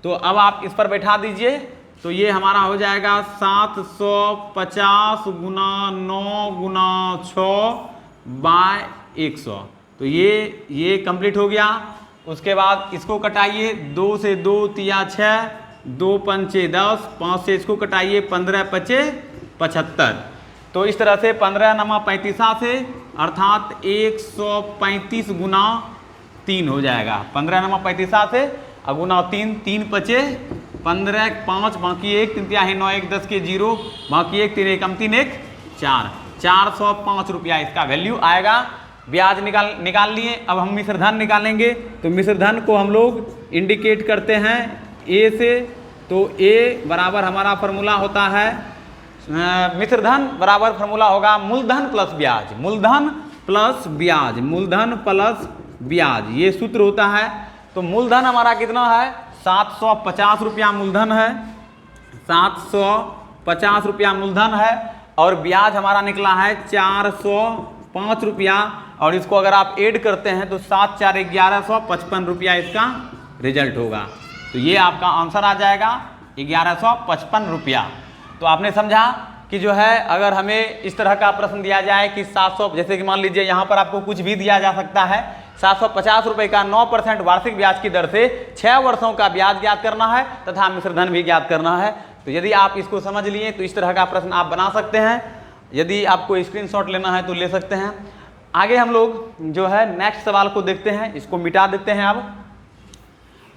तो अब आप इस पर बैठा दीजिए, तो ये हमारा हो जाएगा 750 गुना 9 गुना 6 बाय 100। तो ये कंप्लीट हो गया। उसके बाद इसको कटाइए, 2 से 2 तिया 6, 2 पंचे 10, 5 से इसको कटाइए, 15 पचे 75। तो इस तरह से 15 नमा 35 से अर्थात 135 गुना 3 हो जाएगा। 15 नमा 35 से गुना 3, 3 पचे 15, 5 बाकी 1, 3 तिहाई 9, 1 10 के 0 बाकी 1, 3 1 3 1 4, 405 रुपया इसका वैल्यू आएगा। ब्याज निकाल लिए। अब हम मिश्र धन निकालेंगे। तो मिश्र धन को हम लोग इंडिकेट करते हैं ए से। तो ए बराबर हमारा फॉर्मूला होता है, मिश्र धन बराबर फॉर्मूला होगा मूलधन प्लस ब्याज, मूलधन प्लस ब्याज, मूलधन प्लस ब्याज, ये सूत्र होता है। तो मूलधन हमारा कितना है, 750 रुपया मूलधन है, 750 रुपया मूलधन है और ब्याज हमारा निकला है 405 रुपया, और इसको अगर आप ऐड करते हैं तो 7 4 1155 रुपया इसका रिजल्ट होगा। तो ये आपका आंसर आ जाएगा 1155 रुपया। तो आपने समझा कि जो है अगर हमें इस तरह का प्रश्न दिया जाए कि 700, जैसे कि मान लीजिए यहाँ पर आपको कुछ भी दिया जा सकता है, 750 रुपये का 9% वार्षिक ब्याज की दर से 6 वर्षों का ब्याज ज्ञात करना है तथा मिश्रधन भी ज्ञात करना है। तो यदि आप इसको समझ लिए तो इस तरह का प्रश्न आप बना सकते हैं। यदि आपको स्क्रीनशॉट लेना है तो ले सकते हैं। आगे हम लोग जो है नेक्स्ट सवाल को देखते हैं, इसको मिटा देते हैं। अब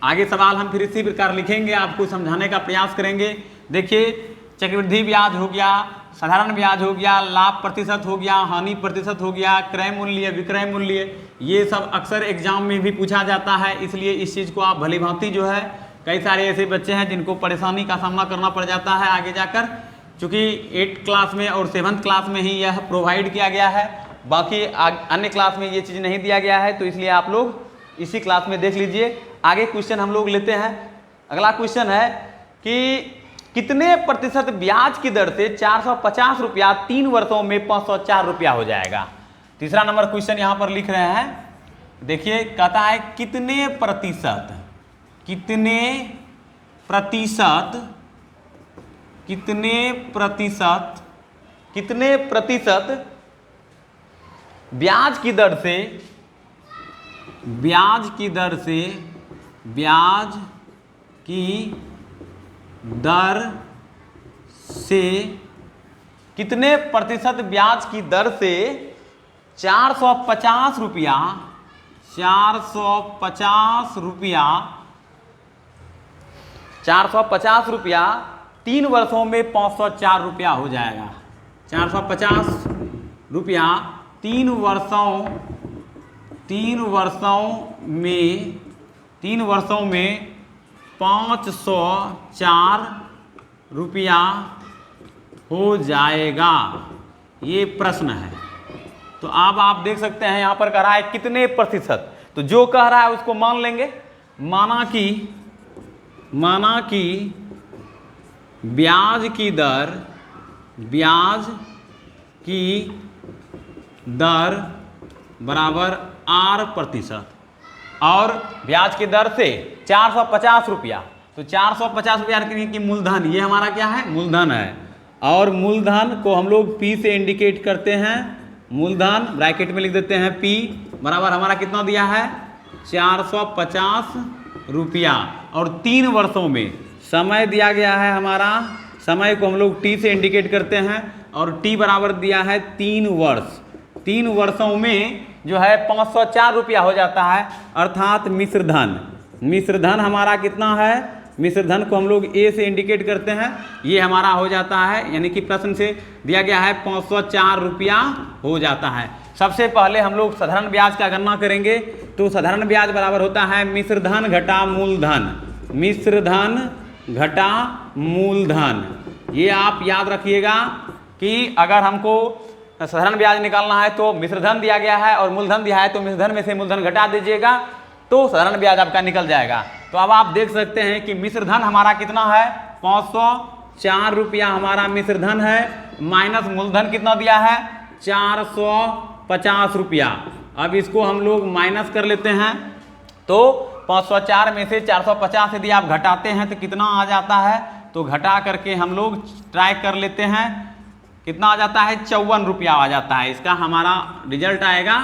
आगे सवाल हम फिर इसी प्रकार लिखेंगे, आपको समझाने का प्रयास करेंगे। देखिए, चक्रवृद्धि ब्याज हो गया, साधारण ब्याज हो गया, लाभ प्रतिशत हो गया, हानि प्रतिशत हो गया, क्रय मूल्य, विक्रय मूल्य, ये सब अक्सर एग्जाम में भी पूछा जाता है। इसलिए इस चीज़ को आप भली भांति जो है, कई सारे ऐसे बच्चे हैं जिनको परेशानी का सामना करना पड़ जाता है आगे जाकर, चूँकि 8th क्लास में और 7th क्लास में ही यह प्रोवाइड किया गया है, बाकी अन्य क्लास में ये चीज़ नहीं दिया गया है। तो इसलिए आप लोग इसी क्लास में देख लीजिए। आगे क्वेश्चन हम लोग लेते हैं। अगला क्वेश्चन है कि कितने प्रतिशत ब्याज की दर से 450 रुपया 3 वर्षों में 504 रुपया हो जाएगा। तीसरा नंबर क्वेश्चन यहाँ पर लिख रहे हैं। देखिए, कहता है कितने प्रतिशत ब्याज की दर से कितने प्रतिशत ब्याज की दर से 450 रुपया 3 वर्षों में 504 रुपया हो जाएगा। 450 रुपया 3 वर्षों में 504 रुपया हो जाएगा, ये प्रश्न है। तो अब आप देख सकते हैं यहाँ पर कह रहा है कितने प्रतिशत, तो जो कह रहा है उसको मान लेंगे। माना कि ब्याज की दर बराबर R% और ब्याज की दर से 450 रुपया, तो 450 रुपया की मूलधन, ये हमारा क्या है, मूलधन है। और मूलधन को हम लोग P से इंडिकेट करते हैं। मूलधन ब्रैकेट में लिख देते हैं P बराबर हमारा कितना दिया है, 450 रुपया, और 3 वर्षों में समय दिया गया है हमारा, समय को हम लोग T से इंडिकेट करते हैं, और T बराबर दिया है 3 वर्ष। 3 वर्षों में जो है 504 रुपया हो जाता है, अर्थात मिश्रधन हमारा कितना है, मिश्रधन को हम लोग A से इंडिकेट करते हैं, ये हमारा हो जाता है, यानी कि प्रश्न से दिया गया है 504 रुपया हो जाता है। सबसे पहले हम लोग साधारण ब्याज का गणना करेंगे। तो साधारण ब्याज बराबर होता है मिश्रधन घटा मूलधन। ये आप याद रखिएगा कि अगर हमको साधारण ब्याज निकालना है तो मिश्रधन दिया गया है और मूलधन दिया है, तो मिश्रधन में से मूलधन घटा दीजिएगा तो साधारण ब्याज आपका निकल जाएगा। तो अब आप देख सकते हैं कि मिश्रधन हमारा कितना है, 504 रुपया हमारा मिश्रधन है, माइनस मूलधन कितना दिया है, 450 रुपया। अब इसको हम लोग माइनस कर लेते हैं, तो 504 में से 450 यदि आप घटाते हैं तो कितना आ जाता है, तो घटा करके हम लोग ट्राई कर लेते हैं, कितना आ जाता है, 54 रुपया आ जाता है। इसका हमारा रिजल्ट आएगा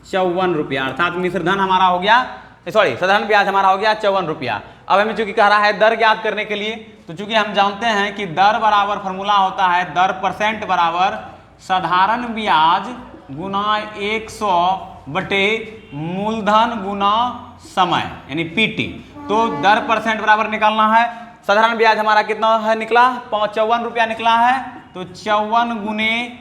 54 रुपया, अर्थात मिश्रधन हमारा हो गया, सॉरी साधारण ब्याज हमारा हो गया 54 रुपया। अब हमें चूंकि कह रहा है दर ज्ञात करने के लिए, तो चूंकि हम जानते हैं कि दर बराबर फॉर्मूला होता है दर % बराबर साधारण ब्याज गुना 100 बटे मूलधन गुना समय, यानी PT। तो दर % बराबर निकालना है, साधारण ब्याज हमारा कितना है निकला, 54 रुपया निकला है, तो 54 गुने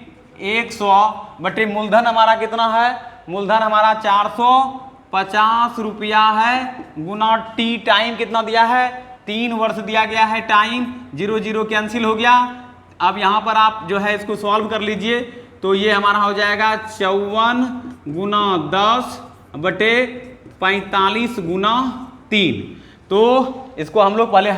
100 बटे मूलधन हमारा कितना है, मूलधन हमारा 450 रुपया है, गुना T टाइम कितना दिया है, 3 वर्ष दिया गया है टाइम, 0 0 कैंसिल हो गया। अब यहाँ पर आप जो है इसको सॉल्व कर लीजिए, तो ये हमारा हो जाएगा 54 गुना 10 बटे 45 गुना 3। तो इसको हम लोग पहले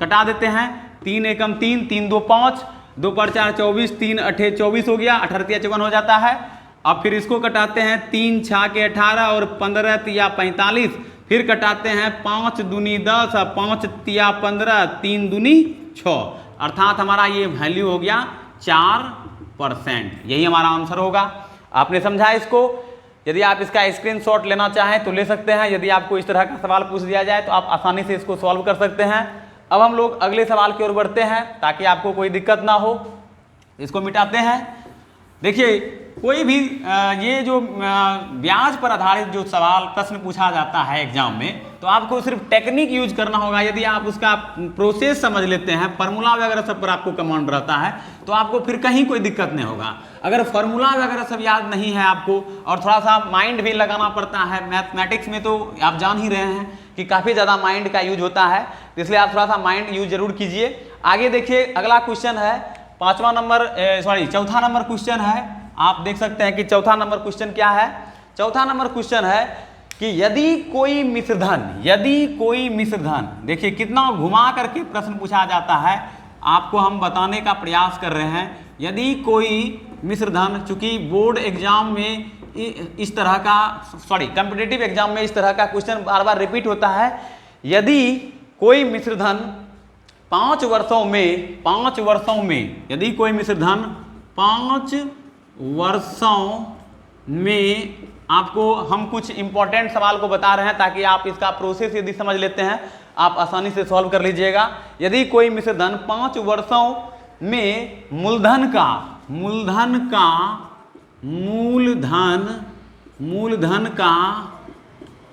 कटा देते हैं, 3 एकम 3, 3 2 5, 2 पर 4 24, 3 अठे 24 हो गया, 18 तिया 54 हो जाता है। अब फिर इसको कटाते हैं, 3 6 के 18 और 15 तिया 45, फिर कटाते हैं 5 दूनी 10 और 5 तिया 15, 3 दूनी 6, अर्थात हमारा ये वैल्यू हो गया 4%। यही हमारा आंसर होगा। आपने समझा इसको? यदि आप इसका स्क्रीनशॉट लेना चाहें तो ले सकते हैं। यदि आपको इस तरह का सवाल पूछ दिया जाए तो आप आसानी से इसको सॉल्व कर सकते हैं। अब हम लोग अगले सवाल की ओर बढ़ते हैं ताकि आपको कोई दिक्कत ना हो। इसको मिटाते हैं। देखिए, कोई भी ये जो ब्याज पर आधारित जो सवाल प्रश्न पूछा जाता है एग्जाम में, तो आपको सिर्फ टेक्निक यूज करना होगा। यदि आप उसका प्रोसेस समझ लेते हैं, फार्मूला वगैरह सब पर आपको कमांड रहता है, तो आपको फिर कहीं कोई दिक्कत नहीं होगा। अगर फार्मूला वगैरह सब याद नहीं है आपको और थोड़ा सा माइंड भी लगाना पड़ता है, मैथमेटिक्स में तो आप जान ही रहे हैं कि काफ़ी ज़्यादा माइंड का यूज होता है, इसलिए आप थोड़ा सा माइंड यूज जरूर कीजिए। आगे देखिए, अगला क्वेश्चन है चौथा नंबर क्वेश्चन है। आप देख सकते हैं कि चौथा नंबर क्वेश्चन क्या है। चौथा नंबर क्वेश्चन है कि यदि कोई मिश्रधन, देखिए कितना घुमा करके प्रश्न पूछा जाता है, आपको हम बताने का प्रयास कर रहे हैं। यदि कोई मिश्रधन, चूंकि बोर्ड एग्जाम में इस तरह का कॉम्पिटिटिव एग्जाम में इस तरह का क्वेश्चन बार बार रिपीट होता है। यदि कोई मिश्रधन 5 वर्षों में यदि कोई मिश्रधन 5 वर्षों में, आपको हम कुछ इंपॉर्टेंट सवाल को बता रहे हैं ताकि आप इसका प्रोसेस यदि समझ लेते हैं आप आसानी से सॉल्व कर लीजिएगा। यदि कोई मिश्रधन 5 वर्षों में मूलधन का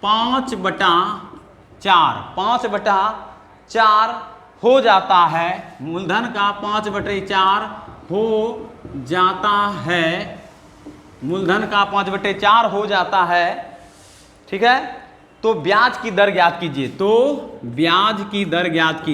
5/4 हो जाता है, मूलधन का 5/4 हो जाता है, मूलधन का 5/4 हो जाता है, ठीक है। तो ब्याज की दर ज्ञात कीजिए। ब्याज की दर ज्ञात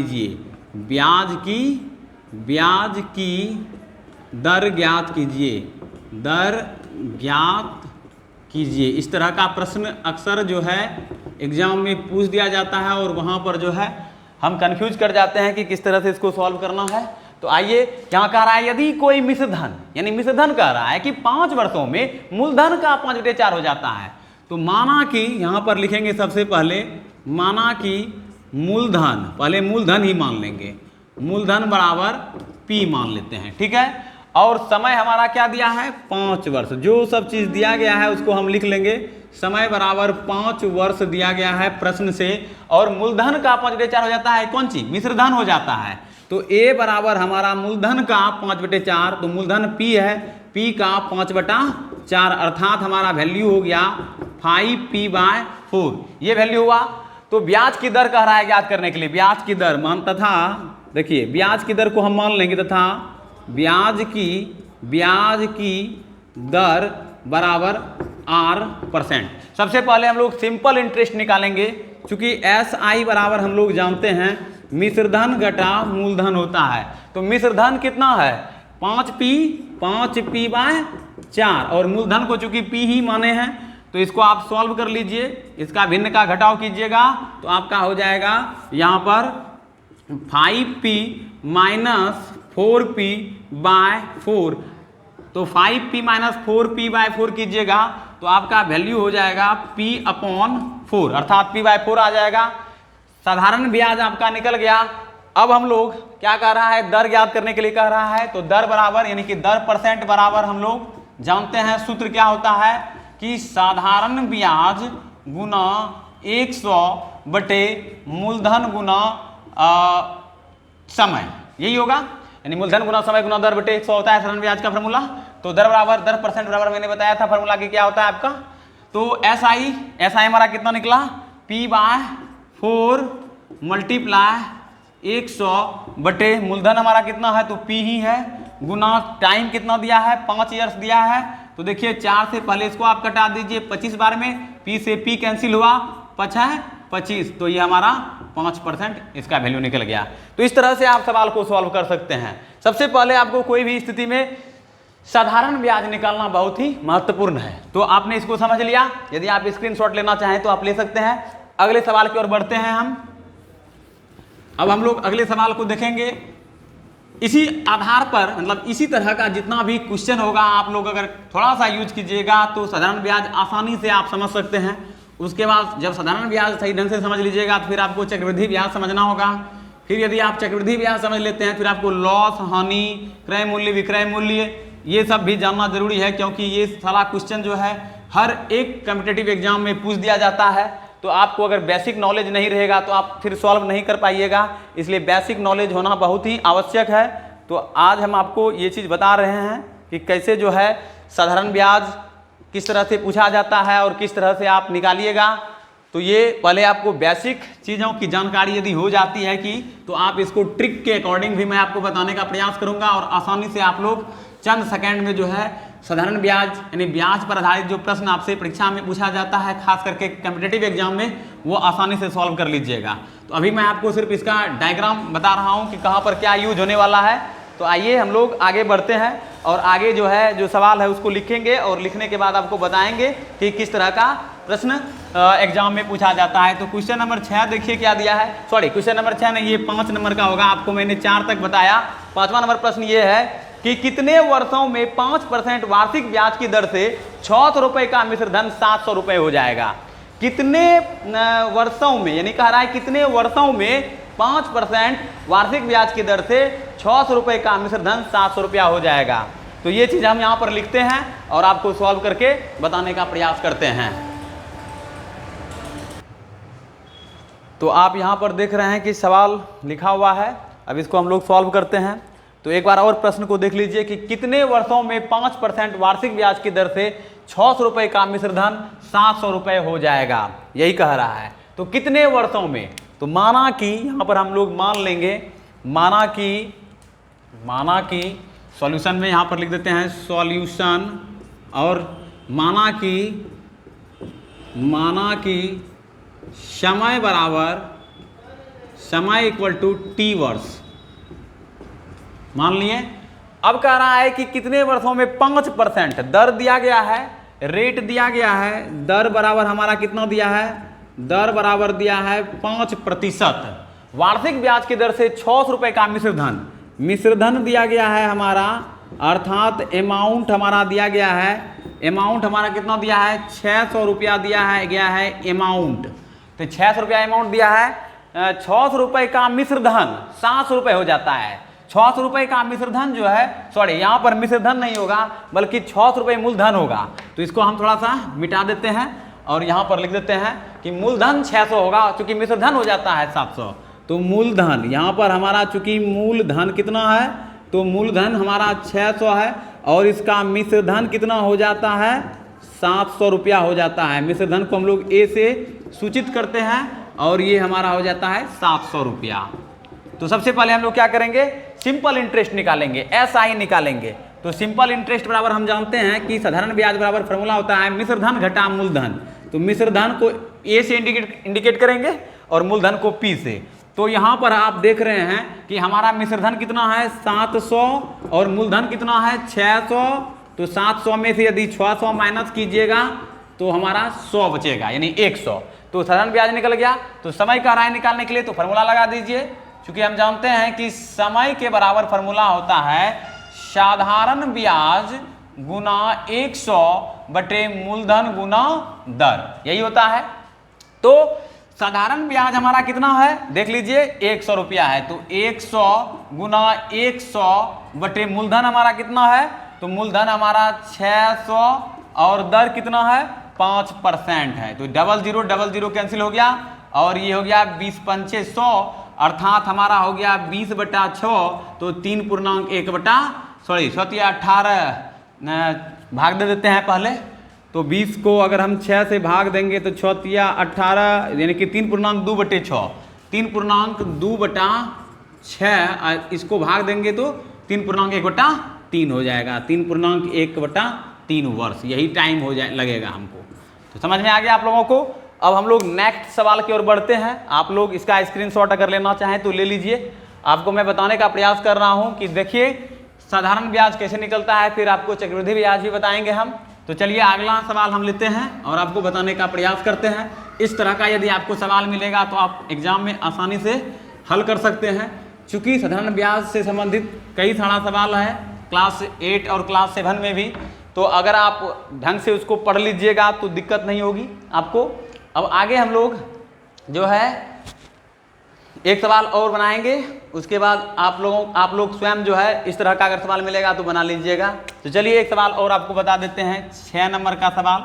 कीजिए। इस तरह का प्रश्न अक्सर जो है एग्जाम में पूछ दिया जाता है और वहां पर जो है हम कंफ्यूज कर जाते हैं कि किस तरह से इसको सॉल्व करना है। तो आइए, यहाँ कह रहा है यदि कोई मिश्रधन, यानी मिश्रधन कह रहा है कि 5 वर्षों में मूलधन का 5/4 हो जाता है। तो माना कि यहाँ पर लिखेंगे सबसे पहले, माना कि मूलधन, पहले मूलधन ही मान लेंगे, मूलधन बराबर P मान लेते हैं, ठीक है। और समय हमारा क्या दिया है, 5 वर्ष। जो सब चीज़ दिया गया है उसको हम लिख लेंगे। समय बराबर 5 वर्ष दिया गया है प्रश्न से, और मूलधन का 5/4 हो जाता है, कौन सी, मिश्रधन हो जाता है। तो A बराबर हमारा मूलधन का 5/4, तो मूलधन P है, P का 5/4, अर्थात हमारा वैल्यू हो गया 5P/4, ये वैल्यू हुआ। तो ब्याज की दर कह रहा है ज्ञात करने के लिए, ब्याज की दर तथा देखिए ब्याज की दर को हम मान लेंगे, तथा ब्याज की दर बराबर R%। सबसे पहले हम लोग सिंपल इंटरेस्ट निकालेंगे, क्योंकि SI बराबर हम लोग जानते हैं मिश्रधन घटा मूलधन होता है। तो मिश्रधन कितना है, 5P/4, और मूलधन को चूंकि P ही माने हैं तो इसको आप सॉल्व कर लीजिए। इसका भिन्न का घटाव कीजिएगा तो आपका हो जाएगा यहाँ पर 5P - 4P/4। तो 5P - 4P/4 कीजिएगा तो आपका वैल्यू हो जाएगा P/4, अर्थात P/4 आ जाएगा। साधारण ब्याज आपका निकल गया। अब हम लोग क्या कह रहा है, दर ज्ञात करने के लिए कह रहा है। तो दर बराबर, यानी कि दर % बराबर हम लोग जानते हैं, सूत्र क्या होता है कि साधारण ब्याज गुना 100 बटे मूलधन गुना समय, यही होगा। यानी मूलधन गुना समय गुना दर बटे 100 होता है साधारण ब्याज का फॉर्मूला। तो दर बराबर, दर % बराबर मैंने बताया था फॉर्मूला की क्या होता है आपका। तो SI हमारा कितना निकला, P/4 × 100 बटे मूलधन हमारा कितना है, तो P ही है, गुना टाइम कितना दिया है, 5 ईयर्स दिया है। तो देखिए 4 से पहले इसको आप कटा दीजिए 25 बार में, P से P कैंसिल हुआ, 5 है 25, तो ये हमारा 5% इसका वैल्यू निकल गया। तो इस तरह से आप सवाल को सॉल्व कर सकते हैं। सबसे पहले आपको कोई भी स्थिति में साधारण ब्याज निकालना बहुत ही महत्वपूर्ण है। तो आपने इसको समझ लिया। यदि आप स्क्रीनशॉट लेना चाहें तो आप ले सकते हैं। अगले सवाल की ओर बढ़ते हैं हम। अब हम लोग अगले सवाल को देखेंगे इसी आधार पर मतलब इसी तरह का जितना भी क्वेश्चन होगा आप लोग अगर थोड़ा सा यूज कीजिएगा तो साधारण ब्याज आसानी से आप समझ सकते हैं। उसके बाद जब साधारण ब्याज सही ढंग से समझ लीजिएगा तो फिर आपको चक्रवृद्धि ब्याज समझना होगा। फिर यदि आप चक्रवृद्धि ब्याज समझ लेते हैं फिर आपको लॉस, हानि, क्रय मूल्य, विक्रय मूल्य ये सब भी जानना जरूरी है, क्योंकि ये सारा क्वेश्चन जो है हर एक कॉम्पिटिटिव एग्जाम में पूछ दिया जाता है। तो आपको अगर बेसिक नॉलेज नहीं रहेगा तो आप फिर सॉल्व नहीं कर पाइएगा, इसलिए बेसिक नॉलेज होना बहुत ही आवश्यक है। तो आज हम आपको ये चीज़ बता रहे हैं कि कैसे जो है साधारण ब्याज किस तरह से पूछा जाता है और किस तरह से आप निकालिएगा। तो ये पहले आपको बेसिक चीज़ों की जानकारी यदि हो जाती है कि तो आप इसको ट्रिक के अकॉर्डिंग भी मैं आपको बताने का प्रयास करूंगा और आसानी से आप लोग चंद सेकंड में जो है साधारण ब्याज यानी ब्याज पर आधारित जो प्रश्न आपसे परीक्षा में पूछा जाता है खास करके कॉम्पिटिटिव एग्जाम में वो आसानी से सॉल्व कर लीजिएगा। तो अभी मैं आपको सिर्फ इसका डायग्राम बता रहा हूँ कि कहाँ पर क्या यूज होने वाला है। तो आइए हम लोग आगे बढ़ते हैं और आगे जो है जो सवाल है उसको लिखेंगे और लिखने के बाद आपको बताएंगे कि किस तरह का प्रश्न एग्जाम में पूछा जाता है। तो क्वेश्चन नंबर 6 देखिए क्या दिया है, सॉरी क्वेश्चन नंबर 6 नहीं, ये 5 नंबर का होगा। आपको मैंने 4 तक बताया। 5वां नंबर प्रश्न ये है कि कितने वर्षों में 5% वार्षिक ब्याज की दर से 600 रुपये का मिश्र धन 700 रुपये हो जाएगा। कितने वर्षों में, यानी कह रहा है कितने वर्षों में 5% वार्षिक ब्याज की दर से 600 रुपये का मिश्र धन 700 रुपया हो जाएगा। तो ये चीज़ हम यहाँ पर लिखते हैं और आपको सॉल्व करके बताने का प्रयास करते हैं। तो आप यहाँ पर देख रहे हैं कि सवाल लिखा हुआ है, अब इसको हम लोग सॉल्व करते हैं। तो एक बार और प्रश्न को देख लीजिए कि कितने वर्षों में 5% वार्षिक ब्याज की दर से 600 रुपये का मिश्र धन 700 रुपये हो जाएगा, यही कह रहा है। तो कितने वर्षों में, तो माना कि यहाँ पर हम लोग मान लेंगे, माना कि सॉल्यूशन में यहाँ पर लिख देते हैं सॉल्यूशन, और माना कि समय बराबर समय इक्वल टू टी वर्ष मान लिए। अब कह रहा है कि कितने वर्षों में 5% दर दिया गया है, रेट दिया गया है, दर बराबर हमारा कितना दिया है, दर बराबर दिया है 5%। वार्षिक ब्याज की दर से 600 रुपये का मिश्र धन दिया गया है हमारा, अर्थात अमाउंट हमारा दिया गया है, अमाउंट हमारा कितना दिया है 600 रुपया दिया है गया है अमाउंट। तो 600 रुपया अमाउंट दिया है, 600 रुपये का मिश्र धन 700 रुपये हो जाता है। 600 रुपये का मिश्र धन जो है, सॉरी यहाँ पर मिश्र धन नहीं होगा बल्कि 600 रुपये मूलधन होगा। तो इसको हम थोड़ा सा मिटा देते हैं और यहाँ पर लिख देते हैं कि मूलधन 600 होगा, चूंकि मिश्र धन हो जाता है 700। तो मूलधन यहाँ पर हमारा चूंकि मूलधन कितना है, तो मूलधन हमारा 600 है और इसका मिश्र धन कितना हो जाता है 700 रुपया हो जाता है। मिश्र धन को हम लोग ए से सूचित करते हैं और ये हमारा हो जाता है 700 रुपया। तो सबसे पहले हम लोग क्या करेंगे, सिंपल इंटरेस्ट निकालेंगे, SI निकालेंगे। तो सिंपल इंटरेस्ट बराबर हम जानते हैं कि साधारण ब्याज बराबर फॉर्मूला होता है मिश्र धन घटा मूलधन। तो मिश्र धन को ए से इंडिकेट करेंगे और मूलधन को पी से। तो यहाँ पर आप देख रहे हैं कि हमारा मिश्र धन कितना है 700 और मूलधन कितना है 600। तो 700 में से यदि 600 माइनस कीजिएगा तो हमारा 100 बचेगा, यानी 100। तो साधारण ब्याज निकल गया। तो समय का राय निकालने के लिए तो फॉर्मूला लगा दीजिए, क्योंकि हम जानते हैं कि समय के बराबर फॉर्मूला होता है साधारण ब्याज गुना 100 बटे मूलधन गुना दर, यही होता है। तो साधारण ब्याज हमारा कितना है देख लीजिए 100 रुपया है। तो 100 गुना 100 बटे मूलधन हमारा कितना है, तो मूलधन हमारा 600 और दर कितना है 5% है। तो 00 कैंसिल हो गया और ये हो गया 20 पंचे 100, अर्थात हमारा हो गया 20/6। तो 18 भाग दे देते हैं पहले। तो 20 को अगर हम 6 से भाग देंगे तो 6×18 यानी कि 3.2/6, 3.2/6 इसको भाग देंगे तो 3.1/3 हो जाएगा, 3.1/3 वर्ष, यही टाइम हो जाए लगेगा हमको। तो समझ में आ गया आप लोगों को। अब हम लोग नेक्स्ट सवाल की ओर बढ़ते हैं। आप लोग इसका स्क्रीनशॉट अगर लेना चाहें तो ले लीजिए। आपको मैं बताने का प्रयास कर रहा हूं कि देखिए साधारण ब्याज कैसे निकलता है, फिर आपको चक्रवृद्धि ब्याज भी बताएंगे हम। तो चलिए अगला सवाल हम लेते हैं और आपको बताने का प्रयास करते हैं। इस तरह का यदि आपको सवाल मिलेगा तो आप एग्जाम में आसानी से हल कर सकते हैं। चूंकि साधारण ब्याज से संबंधित कई सारा सवाल है क्लास 8 और क्लास 7 में भी, तो अगर आप ढंग से उसको पढ़ लीजिएगा तो दिक्कत नहीं होगी आपको। अब आगे हम लोग जो है एक सवाल और बनाएंगे, उसके बाद आप लोग स्वयं जो है इस तरह का अगर सवाल मिलेगा तो बना लीजिएगा। तो चलिए एक सवाल और आपको बता देते हैं, 6 नंबर का सवाल।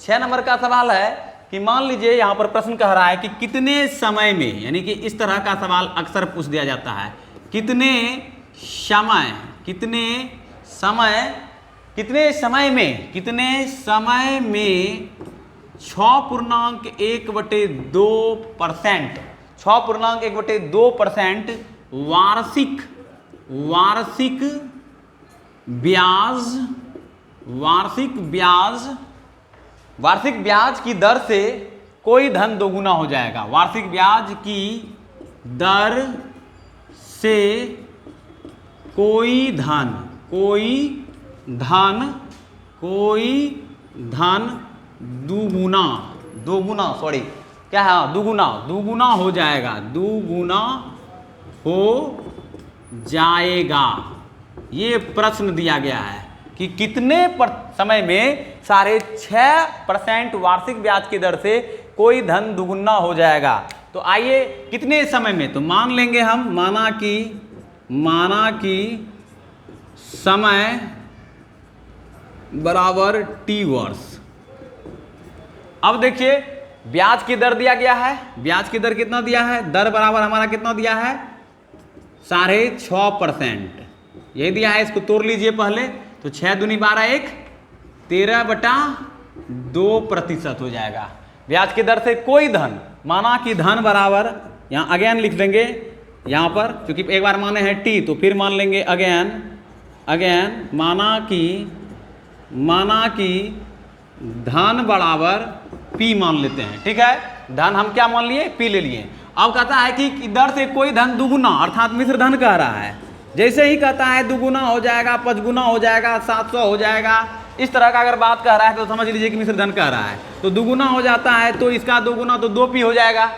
6 नंबर का सवाल है कि मान लीजिए यहाँ पर प्रश्न कह रहा है कि कितने समय में, यानी कि इस तरह का सवाल अक्सर पूछ दिया जाता है, कितने समय में 6.1/2% 6.1/2% वार्षिक ब्याज की दर से कोई धन दोगुना हो जाएगा। वार्षिक ब्याज की दर से कोई धन दुगुना हो जाएगा। ये प्रश्न दिया गया है कि कितने समय में 6.5% वार्षिक ब्याज की दर से कोई धन दुगुना हो जाएगा। तो आइए कितने समय में, तो मान लेंगे हम, माना कि समय बराबर t वर्ष। अब देखिए ब्याज की दर दिया गया है, ब्याज की दर कितना दिया है, दर बराबर हमारा कितना दिया है 6.5%, यही दिया है। इसको तोड़ लीजिए पहले, तो 6 दूनी 12, 1 13/2% हो जाएगा। ब्याज की दर से कोई धन, माना कि धन बराबर, यहाँ अगेन लिख देंगे यहाँ पर, क्योंकि एक बार माने हैं टी तो फिर मान लेंगे अगेन माना कि धन बराबर पी मान लेते हैं। ठीक है, धन हम क्या मान लिए, पी ले लिए। अब कहता है कि दर से कोई धन दुगुना, अर्थात मिश्र धन कह रहा है। जैसे ही कहता है दुगुना हो जाएगा, 5 गुना हो जाएगा, 700 हो जाएगा, इस तरह का अगर बात कह रहा है तो समझ लीजिए कि मिश्र धन कह रहा है। तो दुगुना हो जाता है तो इसका दुगुना तो 2p हो जाएगा।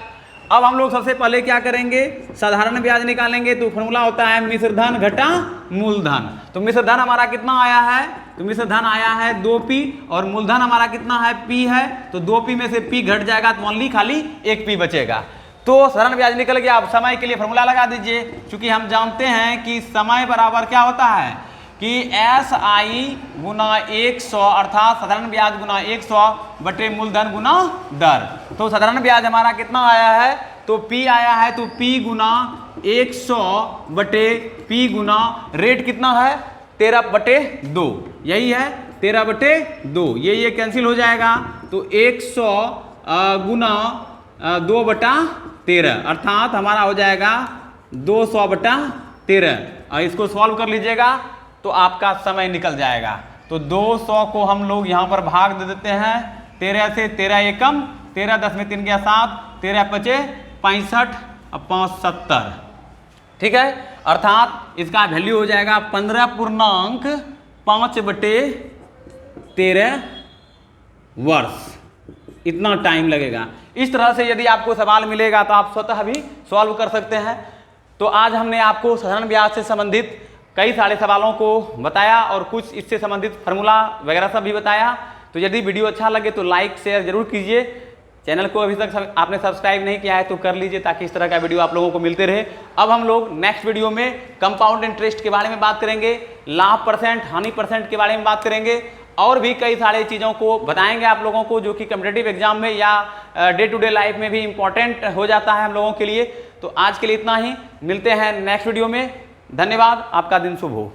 अब हम लोग सबसे पहले क्या करेंगे, साधारण ब्याज निकालेंगे। तो फॉर्मूला होता है मिश्र धन घटा मूलधन। तो मिश्र धन हमारा कितना आया है, तो मिश्र धन आया है 2p और मूलधन हमारा कितना है, p है। तो 2p में से p घट जाएगा तो ओनली खाली 1p बचेगा। तो साधारण ब्याज निकल गया। आप समय के लिए फॉर्मूला लगा दीजिए, क्योंकि हम जानते हैं कि समय बराबर क्या होता है कि SI गुना 100, अर्थात साधारण ब्याज गुना 100 बटे मूलधन गुना दर। तो साधारण ब्याज हमारा कितना आया है, तो P आया है, तो P गुना 100 बटे P गुना रेट कितना है 13/2, यही है 13/2। ये कैंसिल हो जाएगा। तो 100 गुना 2/13, अर्थात हमारा हो जाएगा 200/13। और इसको सॉल्व कर लीजिएगा तो आपका समय निकल जाएगा। तो 200 को हम लोग यहाँ पर भाग दे देते हैं 13 से, 13 एकम 13, 10 में 3 गया 7, 13 5 65 और 5 70। ठीक है, अर्थात इसका वैल्यू हो जाएगा 15.5/13 वर्ष। इतना टाइम लगेगा। इस तरह से यदि आपको सवाल मिलेगा तो आप स्वतः भी सॉल्व कर सकते हैं। तो आज हमने आपको साधारण ब्याज से संबंधित कई सारे सवालों को बताया और कुछ इससे संबंधित फार्मूला वगैरह सब भी बताया। तो यदि वीडियो अच्छा लगे तो लाइक शेयर जरूर कीजिए। चैनल को अभी तक आपने सब्सक्राइब नहीं किया है तो कर लीजिए, ताकि इस तरह का वीडियो आप लोगों को मिलते रहे। अब हम लोग नेक्स्ट वीडियो में कंपाउंड इंटरेस्ट के बारे में बात करेंगे, लाभ परसेंट, हानि परसेंट के बारे में बात करेंगे, और भी कई सारे चीज़ों को बताएंगे आप लोगों को, जो कि कॉम्पिटिटिव एग्जाम में या डे टू डे लाइफ में भी इंपॉर्टेंट हो जाता है हम लोगों के लिए। तो आज के लिए इतना ही, मिलते हैं नेक्स्ट वीडियो में। धन्यवाद, आपका दिन शुभ हो।